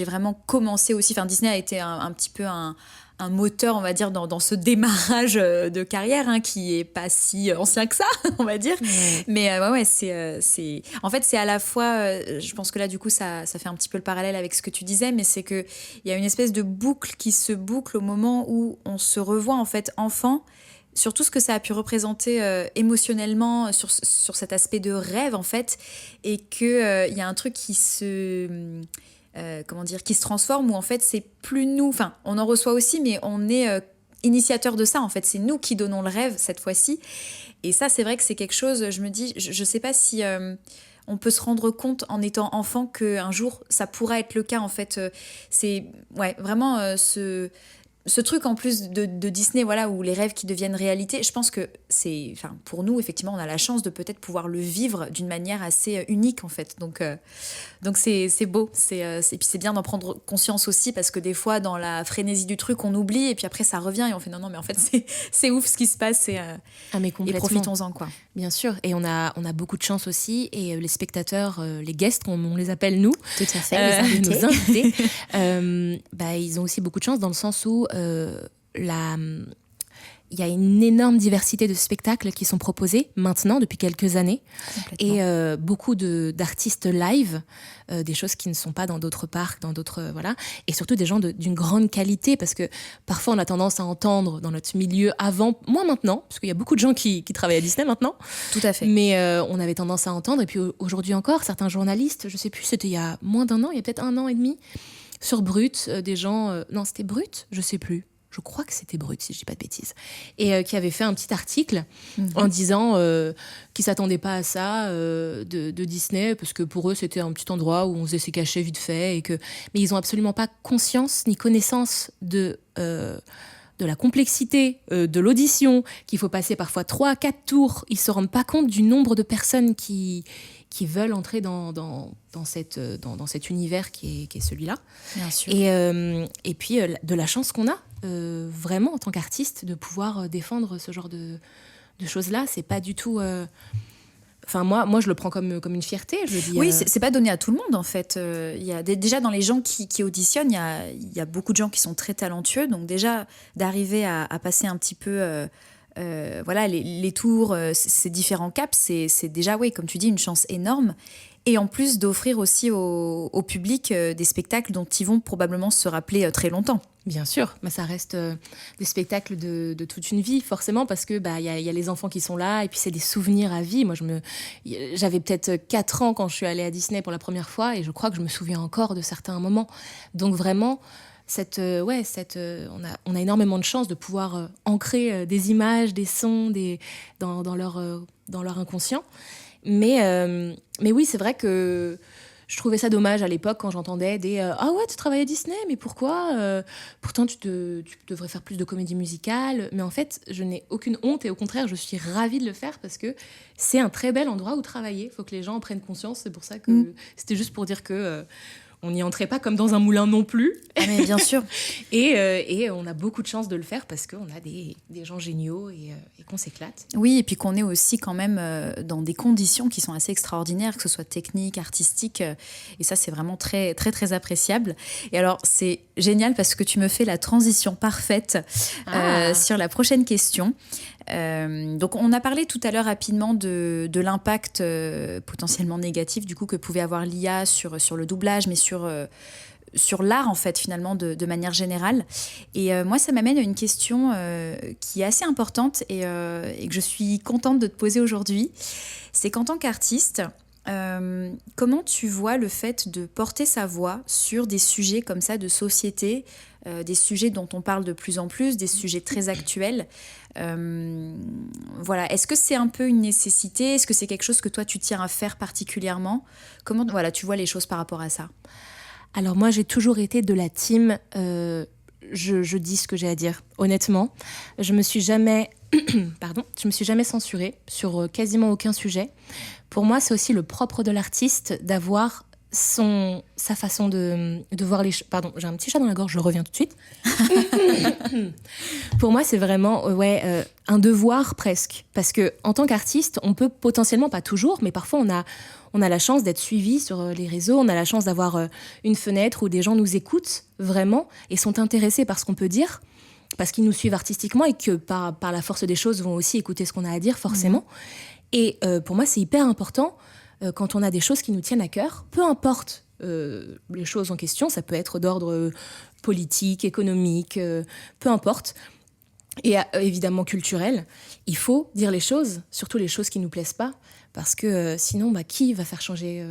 vraiment commencé aussi. Enfin, Disney a été un petit peu un moteur, on va dire, dans ce démarrage de carrière, qui est pas si ancien que ça, on va dire. Mais c'est en fait, c'est à la fois, je pense que là, du coup, ça fait un petit peu le parallèle avec ce que tu disais, mais c'est que il y a une espèce de boucle qui se boucle au moment où on se revoit, en fait, enfant, sur tout ce que ça a pu représenter émotionnellement, sur cet aspect de rêve, en fait, et qu'il y a un truc qui se transforme, où en fait c'est plus nous, enfin on en reçoit aussi, mais on est initiateur de ça, en fait c'est nous qui donnons le rêve cette fois-ci. Et ça, c'est vrai que c'est quelque chose, je me dis, je sais pas si on peut se rendre compte en étant enfant qu'un jour ça pourra être le cas, en fait. C'est vraiment ce truc en plus de Disney, où les rêves qui deviennent réalité. Je pense que pour nous, effectivement, on a la chance de peut-être pouvoir le vivre d'une manière assez unique, en fait. Donc c'est beau. Et puis c'est bien d'en prendre conscience aussi, parce que des fois, dans la frénésie du truc, on oublie, et puis après ça revient et on fait non, mais en fait c'est ouf ce qui se passe, et profitons-en, quoi. Bien sûr, et on a beaucoup de chance aussi, et les spectateurs, les guests, on les appelle nous. Tout à fait, nos invités. Ils ont aussi beaucoup de chance dans le sens où il y a une énorme diversité de spectacles qui sont proposés maintenant, depuis quelques années. Et beaucoup d'artistes live, des choses qui ne sont pas dans d'autres parcs, dans d'autres... voilà. Et surtout des gens d'une grande qualité, parce que parfois on a tendance à entendre dans notre milieu avant, moins maintenant, parce qu'il y a beaucoup de gens qui travaillent à Disney maintenant. Tout à fait. Mais on avait tendance à entendre, et puis aujourd'hui encore, certains journalistes, je ne sais plus, c'était il y a moins d'1 an, il y a peut-être 1 an et demi, sur Brut, des gens... non, c'était Brut, je ne sais plus. Je crois que c'était Brut, si je ne dis pas de bêtises, et qui avait fait un petit article en disant qu'ils ne s'attendaient pas à ça de Disney, parce que pour eux, c'était un petit endroit où on faisait ses cachets vite fait, mais ils n'ont absolument pas conscience ni connaissance de la complexité de l'audition, qu'il faut passer parfois 3 à 4 tours. Ils ne se rendent pas compte du nombre de personnes qui veulent entrer dans cet univers qui est celui-là. Bien sûr. Et puis, de la chance qu'on a, vraiment, en tant qu'artiste, de pouvoir défendre ce genre de choses-là. C'est pas du tout... Enfin, moi, je le prends comme une fierté, je dis. Oui, c'est pas donné à tout le monde, en fait. Y a déjà, dans les gens qui auditionnent, il y a beaucoup de gens qui sont très talentueux. Donc déjà, d'arriver à passer un petit peu... voilà, les tours, ces différents caps, c'est déjà, oui, comme tu dis, une chance énorme. Et en plus d'offrir aussi au public des spectacles dont ils vont probablement se rappeler très longtemps. Bien sûr, mais ça reste des spectacles de toute une vie, forcément, parce que y a les enfants qui sont là, et puis c'est des souvenirs à vie. Moi, j'avais peut-être 4 ans quand je suis allée à Disney pour la première fois, et je crois que je me souviens encore de certains moments. Donc vraiment... on a énormément de chance de pouvoir ancrer des images, des sons dans leur inconscient. Mais oui, c'est vrai que je trouvais ça dommage à l'époque quand j'entendais ah ouais, tu travailles à Disney, mais pourquoi pourtant tu devrais faire plus de comédie musicale. Mais en fait, je n'ai aucune honte, et au contraire, je suis ravie de le faire, parce que c'est un très bel endroit où travailler. Il faut que les gens en prennent conscience. C'est pour ça que c'était juste pour dire que on n'y entrait pas comme dans un moulin non plus. Ah, mais bien sûr. et on a beaucoup de chance de le faire, parce qu'on a des gens géniaux et qu'on s'éclate. Oui, et puis qu'on est aussi quand même dans des conditions qui sont assez extraordinaires, que ce soit technique, artistique. Et ça, c'est vraiment très, très, très appréciable. Et alors, c'est génial parce que tu me fais la transition parfaite sur la prochaine question. Donc, on a parlé tout à l'heure rapidement de l'impact potentiellement négatif du coup que pouvait avoir l'IA sur le doublage, mais sur l'art, en fait, finalement, de manière générale. Et moi, ça m'amène à une question qui est assez importante et que je suis contente de te poser aujourd'hui. C'est qu'en tant qu'artiste, comment tu vois le fait de porter sa voix sur des sujets comme ça de société, des sujets dont on parle de plus en plus, des sujets très actuels. Voilà. Est-ce que c'est un peu une nécessité ? Est-ce que c'est quelque chose que toi, tu tiens à faire particulièrement ? Comment tu vois les choses par rapport à ça ? Alors moi, j'ai toujours été de la team je dis ce que j'ai à dire. Honnêtement, je me suis jamais censurée sur quasiment aucun sujet. Pour moi, c'est aussi le propre de l'artiste d'avoir sa façon de voir les choses. Pardon, j'ai un petit chat dans la gorge, je reviens tout de suite. Pour moi, c'est vraiment un devoir presque. Parce qu'en tant qu'artiste, on peut potentiellement, pas toujours, mais parfois on a la chance d'être suivi sur les réseaux, on a la chance d'avoir une fenêtre où des gens nous écoutent vraiment et sont intéressés par ce qu'on peut dire, parce qu'ils nous suivent artistiquement et que par la force des choses vont aussi écouter ce qu'on a à dire forcément. Et pour moi, c'est hyper important quand on a des choses qui nous tiennent à cœur, peu importe les choses en question, ça peut être d'ordre politique, économique, peu importe, et évidemment culturel, il faut dire les choses, surtout les choses qui ne nous plaisent pas, parce que sinon, qui va faire changer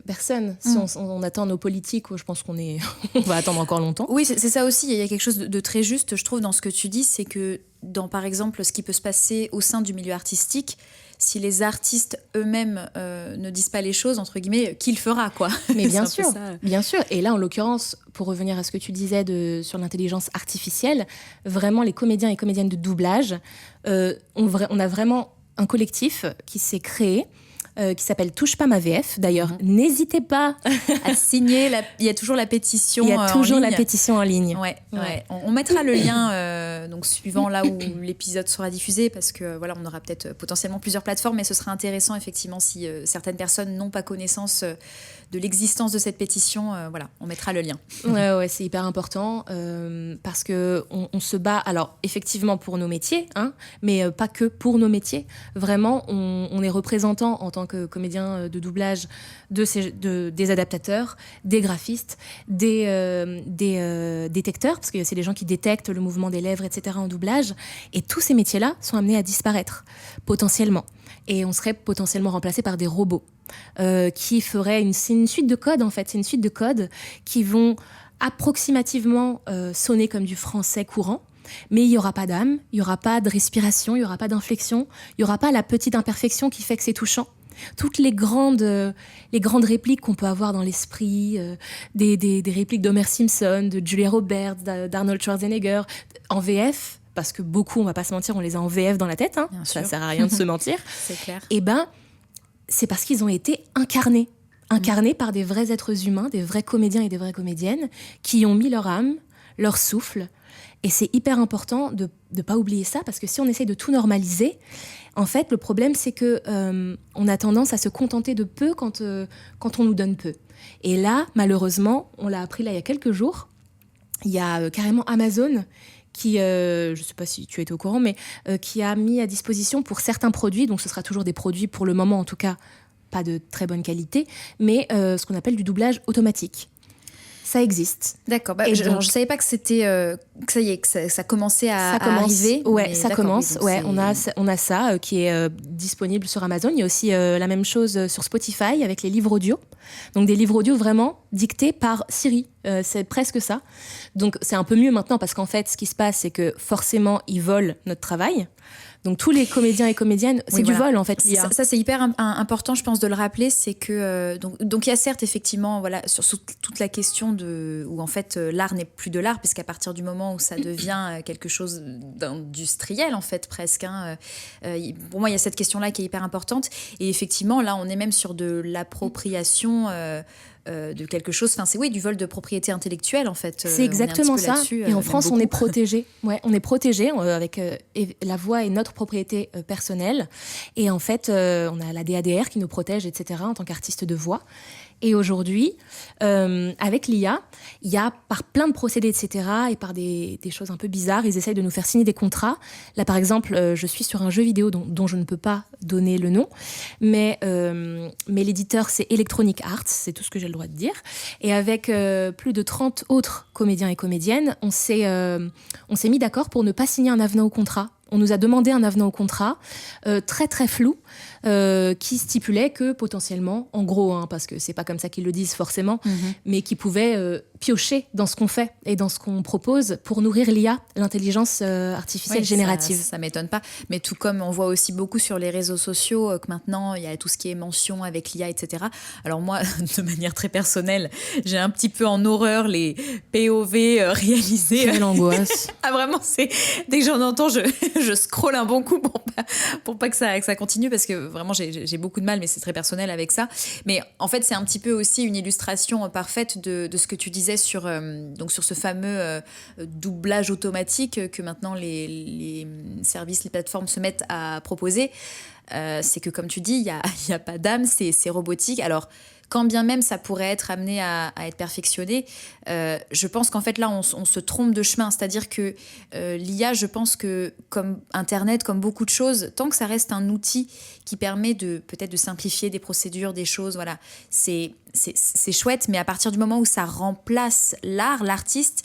personne. Si on attend nos politiques, je pense on va attendre encore longtemps. Oui, c'est ça aussi, il y a quelque chose de très juste, je trouve, dans ce que tu dis, c'est que dans, par exemple, ce qui peut se passer au sein du milieu artistique, si les artistes eux-mêmes ne disent pas les choses, entre guillemets, qui le fera, quoi. Mais bien sûr, bien sûr. Et là, en l'occurrence, pour revenir à ce que tu disais sur l'intelligence artificielle, vraiment, les comédiens et comédiennes de doublage, on a vraiment un collectif qui s'est créé qui s'appelle Touche pas ma VF. D'ailleurs, n'hésitez pas à signer. Il y a toujours la pétition. Il y a toujours la ligne. Pétition en ligne. Ouais. On mettra le lien donc suivant là où l'épisode sera diffusé, parce que voilà, on aura peut-être potentiellement plusieurs plateformes, mais ce sera intéressant effectivement si certaines personnes n'ont pas connaissance de l'existence de cette pétition. Voilà, on mettra le lien. Ouais, c'est hyper important parce que on se bat. Alors effectivement pour nos métiers, hein, mais pas que pour nos métiers. Vraiment, on est représentant en tant que comédien de doublage des adaptateurs, des graphistes, des détecteurs, parce que c'est des gens qui détectent le mouvement des lèvres, etc. en doublage. Et tous ces métiers-là sont amenés à disparaître potentiellement. Et on serait potentiellement remplacé par des robots qui feraient c'est une suite de codes en fait. C'est une suite de codes qui vont approximativement sonner comme du français courant. Mais il n'y aura pas d'âme, il n'y aura pas de respiration, il n'y aura pas d'inflexion, il n'y aura pas la petite imperfection qui fait que c'est touchant. Toutes les grandes répliques qu'on peut avoir dans l'esprit, des répliques d'Homer Simpson, de Julia Roberts, d'Arnold Schwarzenegger, en VF, parce que beaucoup, on ne va pas se mentir, on les a en VF dans la tête, hein, ça ne sert à rien de se mentir. C'est clair. Et c'est parce qu'ils ont été incarnés par des vrais êtres humains, des vrais comédiens et des vraies comédiennes, qui ont mis leur âme, leur souffle. Et c'est hyper important de ne pas oublier ça, parce que si on essaie de tout normaliser, en fait, le problème, c'est que on a tendance à se contenter de peu quand on nous donne peu. Et là, malheureusement, on l'a appris là il y a quelques jours, il y a carrément Amazon qui, je ne sais pas si tu étais au courant, mais qui a mis à disposition pour certains produits, donc ce sera toujours des produits pour le moment en tout cas, pas de très bonne qualité, mais ce qu'on appelle du doublage automatique. Ça existe. D'accord. Je ne savais pas que c'était que ça y est, que ça commençait à arriver. Ouais, ça commence. Oui, on a ça qui est disponible sur Amazon. Il y a aussi la même chose sur Spotify avec les livres audio. Donc des livres audio vraiment dictés par Siri. C'est presque ça. Donc c'est un peu mieux maintenant parce qu'en fait, ce qui se passe, c'est que forcément, ils volent notre travail. Donc tous les comédiens et comédiennes, c'est du vol en fait. Ça c'est hyper important, je pense, de le rappeler, c'est que donc il y a certes effectivement sur toute la question où en fait l'art n'est plus de l'art, puisqu'à partir du moment où ça devient quelque chose d'industriel en fait presque. Hein, pour moi il y a cette question-là qui est hyper importante, et effectivement là on est même sur de l'appropriation. De quelque chose, c'est du vol de propriété intellectuelle en fait. C'est exactement ça. Et en France, on est protégé. Ouais, on est protégé avec la voix est notre propriété personnelle. Et en fait, on a la DADR qui nous protège, etc. en tant qu'artiste de voix. Et aujourd'hui, avec l'IA, il y a par plein de procédés, etc., et par des choses un peu bizarres, ils essayent de nous faire signer des contrats. Là, par exemple, je suis sur un jeu vidéo dont je ne peux pas donner le nom, mais l'éditeur, c'est Electronic Arts, c'est tout ce que j'ai le droit de dire. Et avec plus de 30 autres comédiens et comédiennes, on s'est mis d'accord pour ne pas signer un avenant au contrat. On nous a demandé un avenant au contrat très très flou qui stipulait que potentiellement, en gros, parce que c'est pas comme ça qu'ils le disent forcément, mais qui pouvait piocher dans ce qu'on fait et dans ce qu'on propose pour nourrir l'IA, l'intelligence artificielle générative. Ça m'étonne pas, mais tout comme on voit aussi beaucoup sur les réseaux sociaux que maintenant il y a tout ce qui est mention avec l'IA, etc. Alors moi, de manière très personnelle, j'ai un petit peu en horreur les POV réalisés. Quelle angoisse. Ah vraiment, dès que j'en entends, je scrolle un bon coup pour pas que ça continue, parce que vraiment j'ai beaucoup de mal, mais c'est très personnel avec ça. Mais en fait, c'est un petit peu aussi une illustration parfaite de ce que tu disais sur ce fameux doublage automatique que maintenant les services, les plateformes se mettent à proposer. C'est que, comme tu dis, il y a pas d'âme, c'est robotique. Alors, quand bien même ça pourrait être amené à être perfectionné, je pense qu'en fait là on se trompe de chemin. C'est-à-dire que l'IA, je pense que comme Internet, comme beaucoup de choses, tant que ça reste un outil qui permet peut-être de simplifier des procédures, des choses, voilà, c'est chouette. Mais à partir du moment où ça remplace l'artiste,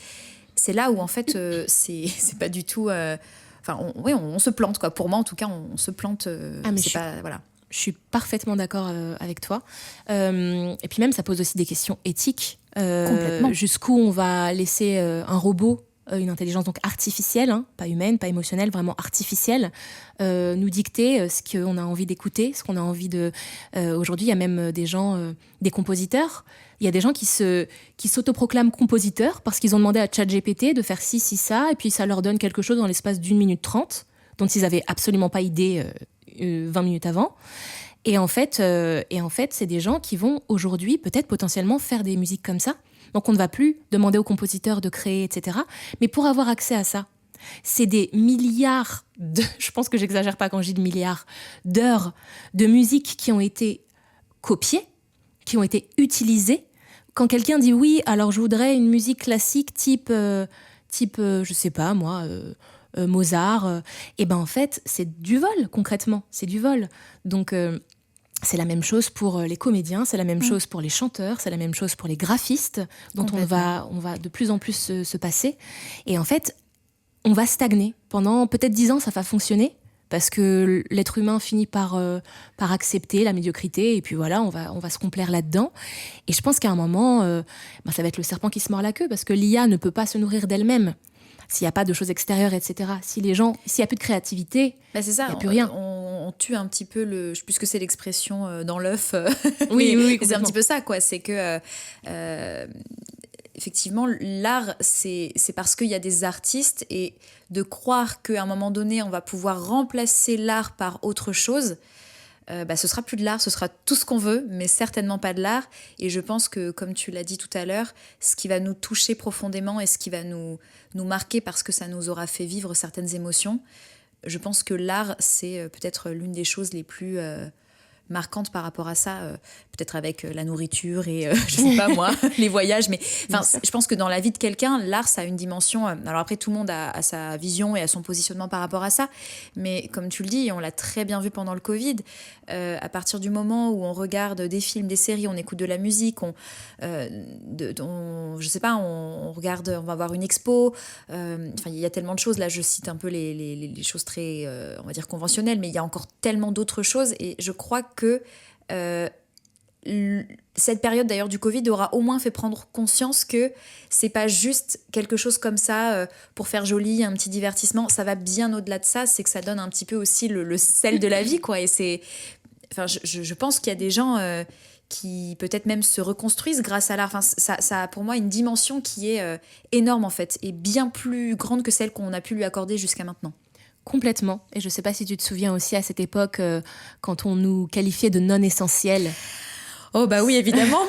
c'est là où en fait c'est pas du tout. On se plante quoi. Pour moi en tout cas, on se plante. Voilà. Je suis parfaitement d'accord avec toi. Et puis même, ça pose aussi des questions éthiques. Complètement. Jusqu'où on va laisser un robot, une intelligence donc artificielle, pas humaine, pas émotionnelle, vraiment artificielle, nous dicter ce qu'on a envie d'écouter, ce qu'on a envie de... Aujourd'hui, il y a même des gens, des compositeurs. Il y a des gens qui s'autoproclament compositeurs parce qu'ils ont demandé à ChatGPT de faire ci, ça, et puis ça leur donne quelque chose dans l'espace d'1 minute 30, dont ils n'avaient absolument pas idée 20 minutes avant. Et en fait, c'est des gens qui vont aujourd'hui peut-être potentiellement faire des musiques comme ça. Donc on ne va plus demander aux compositeurs de créer, etc. Mais pour avoir accès à ça, c'est des milliards je pense que j'exagère pas quand je dis de milliards, d'heures de musique qui ont été copiées, qui ont été utilisées. Quand quelqu'un dit oui, alors je voudrais une musique classique type je sais pas moi, Mozart, et ben en fait c'est du vol concrètement, c'est du vol. Donc c'est la même chose pour les comédiens, c'est la même chose pour les chanteurs, c'est la même chose pour les graphistes, dont on va de plus en plus se passer. Et en fait, on va stagner. Pendant peut-être 10 ans, ça va fonctionner, parce que l'être humain finit par accepter la médiocrité, et puis voilà, on va se complaire là-dedans. Et je pense qu'à un moment, ça va être le serpent qui se mord la queue, parce que l'IA ne peut pas se nourrir d'elle-même. S'il n'y a pas de choses extérieures, etc. S'il n'y a plus de créativité, il n'y a plus rien. On tue un petit peu je sais plus ce que c'est l'expression dans l'œuf. Oui, c'est un petit peu ça, quoi. C'est que effectivement, l'art, c'est parce qu'il y a des artistes, et de croire qu'à un moment donné, on va pouvoir remplacer l'art par autre chose, ce sera plus de l'art, ce sera tout ce qu'on veut, mais certainement pas de l'art. Et je pense que, comme tu l'as dit tout à l'heure, ce qui va nous toucher profondément et ce qui va nous marquer parce que ça nous aura fait vivre certaines émotions, je pense que l'art, c'est peut-être l'une des choses les plus marquantes par rapport à ça, peut-être avec la nourriture et je sais pas moi, les voyages, mais je pense que dans la vie de quelqu'un, l'art, ça a une dimension, alors après tout le monde a sa vision et a son positionnement par rapport à ça, mais comme tu le dis, et on l'a très bien vu pendant le Covid, à partir du moment où on regarde des films, des séries, on écoute de la musique, je sais pas, on regarde, on va voir une expo, il y a tellement de choses, là je cite un peu les choses très, on va dire conventionnelles, mais il y a encore tellement d'autres choses, et je crois que cette période d'ailleurs du Covid aura au moins fait prendre conscience que c'est pas juste quelque chose comme ça pour faire joli, un petit divertissement, ça va bien au-delà de ça, c'est que ça donne un petit peu aussi le sel de la vie, quoi. Et je pense qu'il y a des gens qui peut-être même se reconstruisent grâce à l'art. Ça a pour moi une dimension qui est énorme en fait, et bien plus grande que celle qu'on a pu lui accorder jusqu'à maintenant. Complètement. Et je ne sais pas si tu te souviens aussi à cette époque, quand on nous qualifiait de non-essentiels. Oh bah oui, évidemment.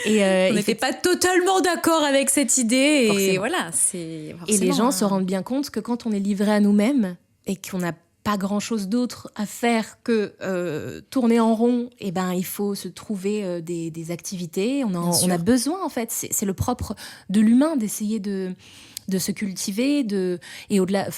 On n'était pas totalement d'accord avec cette idée. Et voilà, et les gens se rendent bien compte que quand on est livré à nous-mêmes et qu'on n'a pas grand-chose d'autre à faire que tourner en rond, il faut se trouver des activités. On a besoin, en fait. C'est le propre de l'humain d'essayer de se cultiver, et au-delà,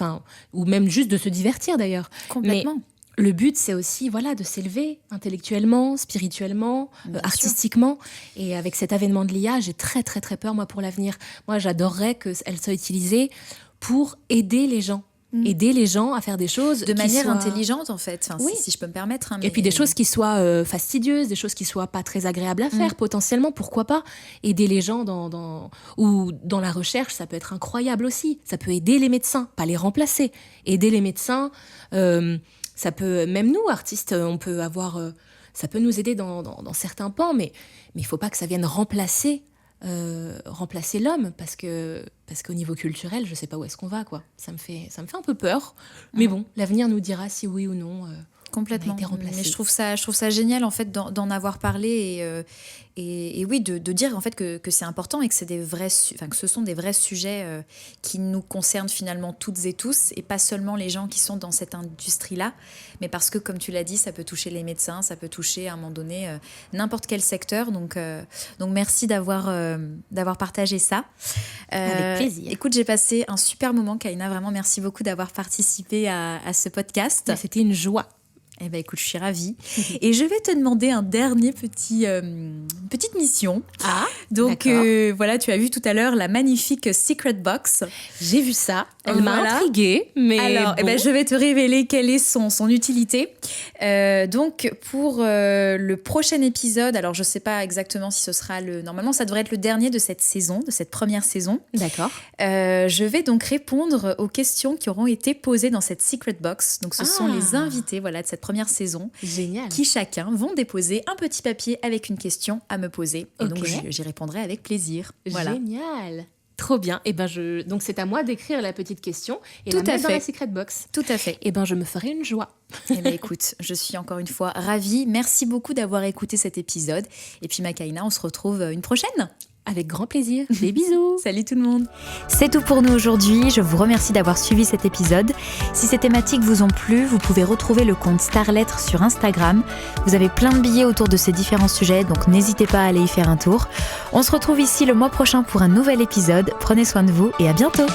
ou même juste de se divertir d'ailleurs. Complètement. Mais le but, c'est aussi de s'élever intellectuellement, spirituellement, artistiquement. Et avec cet avènement de l'IA, j'ai très très très peur, moi, pour l'avenir. Moi, j'adorerais qu'elle soit utilisée pour aider les gens. Aider les gens à faire des choses de manière intelligente, en fait, si je peux me permettre. Et puis des choses qui soient fastidieuses, des choses qui soient pas très agréables à faire, potentiellement, pourquoi pas. Aider les gens ou dans la recherche, ça peut être incroyable aussi. Ça peut aider les médecins, pas les remplacer. Aider les médecins, ça peut, même nous, artistes, on peut avoir, ça peut nous aider dans certains pans, mais il faut pas que ça vienne remplacer l'homme, parce qu'au niveau culturel, je sais pas où est-ce qu'on va, quoi. Ça me fait un peu peur, mais bon, l'avenir nous dira si oui ou non complètement. On a été remplacé. Mais je trouve ça génial, en fait, d'en avoir parlé, et oui, de dire en fait que c'est important, et que que ce sont des vrais sujets qui nous concernent finalement toutes et tous, et pas seulement les gens qui sont dans cette industrie-là, mais parce que, comme tu l'as dit, ça peut toucher les médecins, ça peut toucher à un moment donné n'importe quel secteur. Donc merci d'avoir partagé ça. Avec plaisir. Écoute, j'ai passé un super moment, Kaina, vraiment merci beaucoup d'avoir participé à ce podcast. C'était une joie. Eh ben écoute, je suis ravie. Et je vais te demander un dernier petite mission. Ah, donc voilà, tu as vu tout à l'heure la magnifique Secret Box. J'ai vu ça. Elle m'a intriguée. Mais alors, bon. Je vais te révéler quelle est son utilité. Donc pour le prochain épisode, alors je sais pas exactement si ce sera normalement ça devrait être le dernier de cette saison, de cette première saison. D'accord. Je vais donc répondre aux questions qui auront été posées dans cette Secret Box. Donc ce sont les invités, voilà, de cette première saison. Génial. Qui chacun vont déposer un petit papier avec une question à me poser. Et donc j'y répondrai avec plaisir. Voilà. Génial. Trop bien. Et donc c'est à moi d'écrire la petite question et Tout la à mettre dans fait. la secret box. Tout à fait. Et je me ferai une joie. Eh bien, écoute, je suis encore une fois ravie. Merci beaucoup d'avoir écouté cet épisode. Et puis, Makaina, on se retrouve une prochaine. Avec grand plaisir. Des bisous. Salut tout le monde. C'est tout pour nous aujourd'hui. Je vous remercie d'avoir suivi cet épisode. Si ces thématiques vous ont plu, vous pouvez retrouver le compte Starlettre sur Instagram. Vous avez plein de billets autour de ces différents sujets, donc n'hésitez pas à aller y faire un tour. On se retrouve ici le mois prochain pour un nouvel épisode. Prenez soin de vous et à bientôt.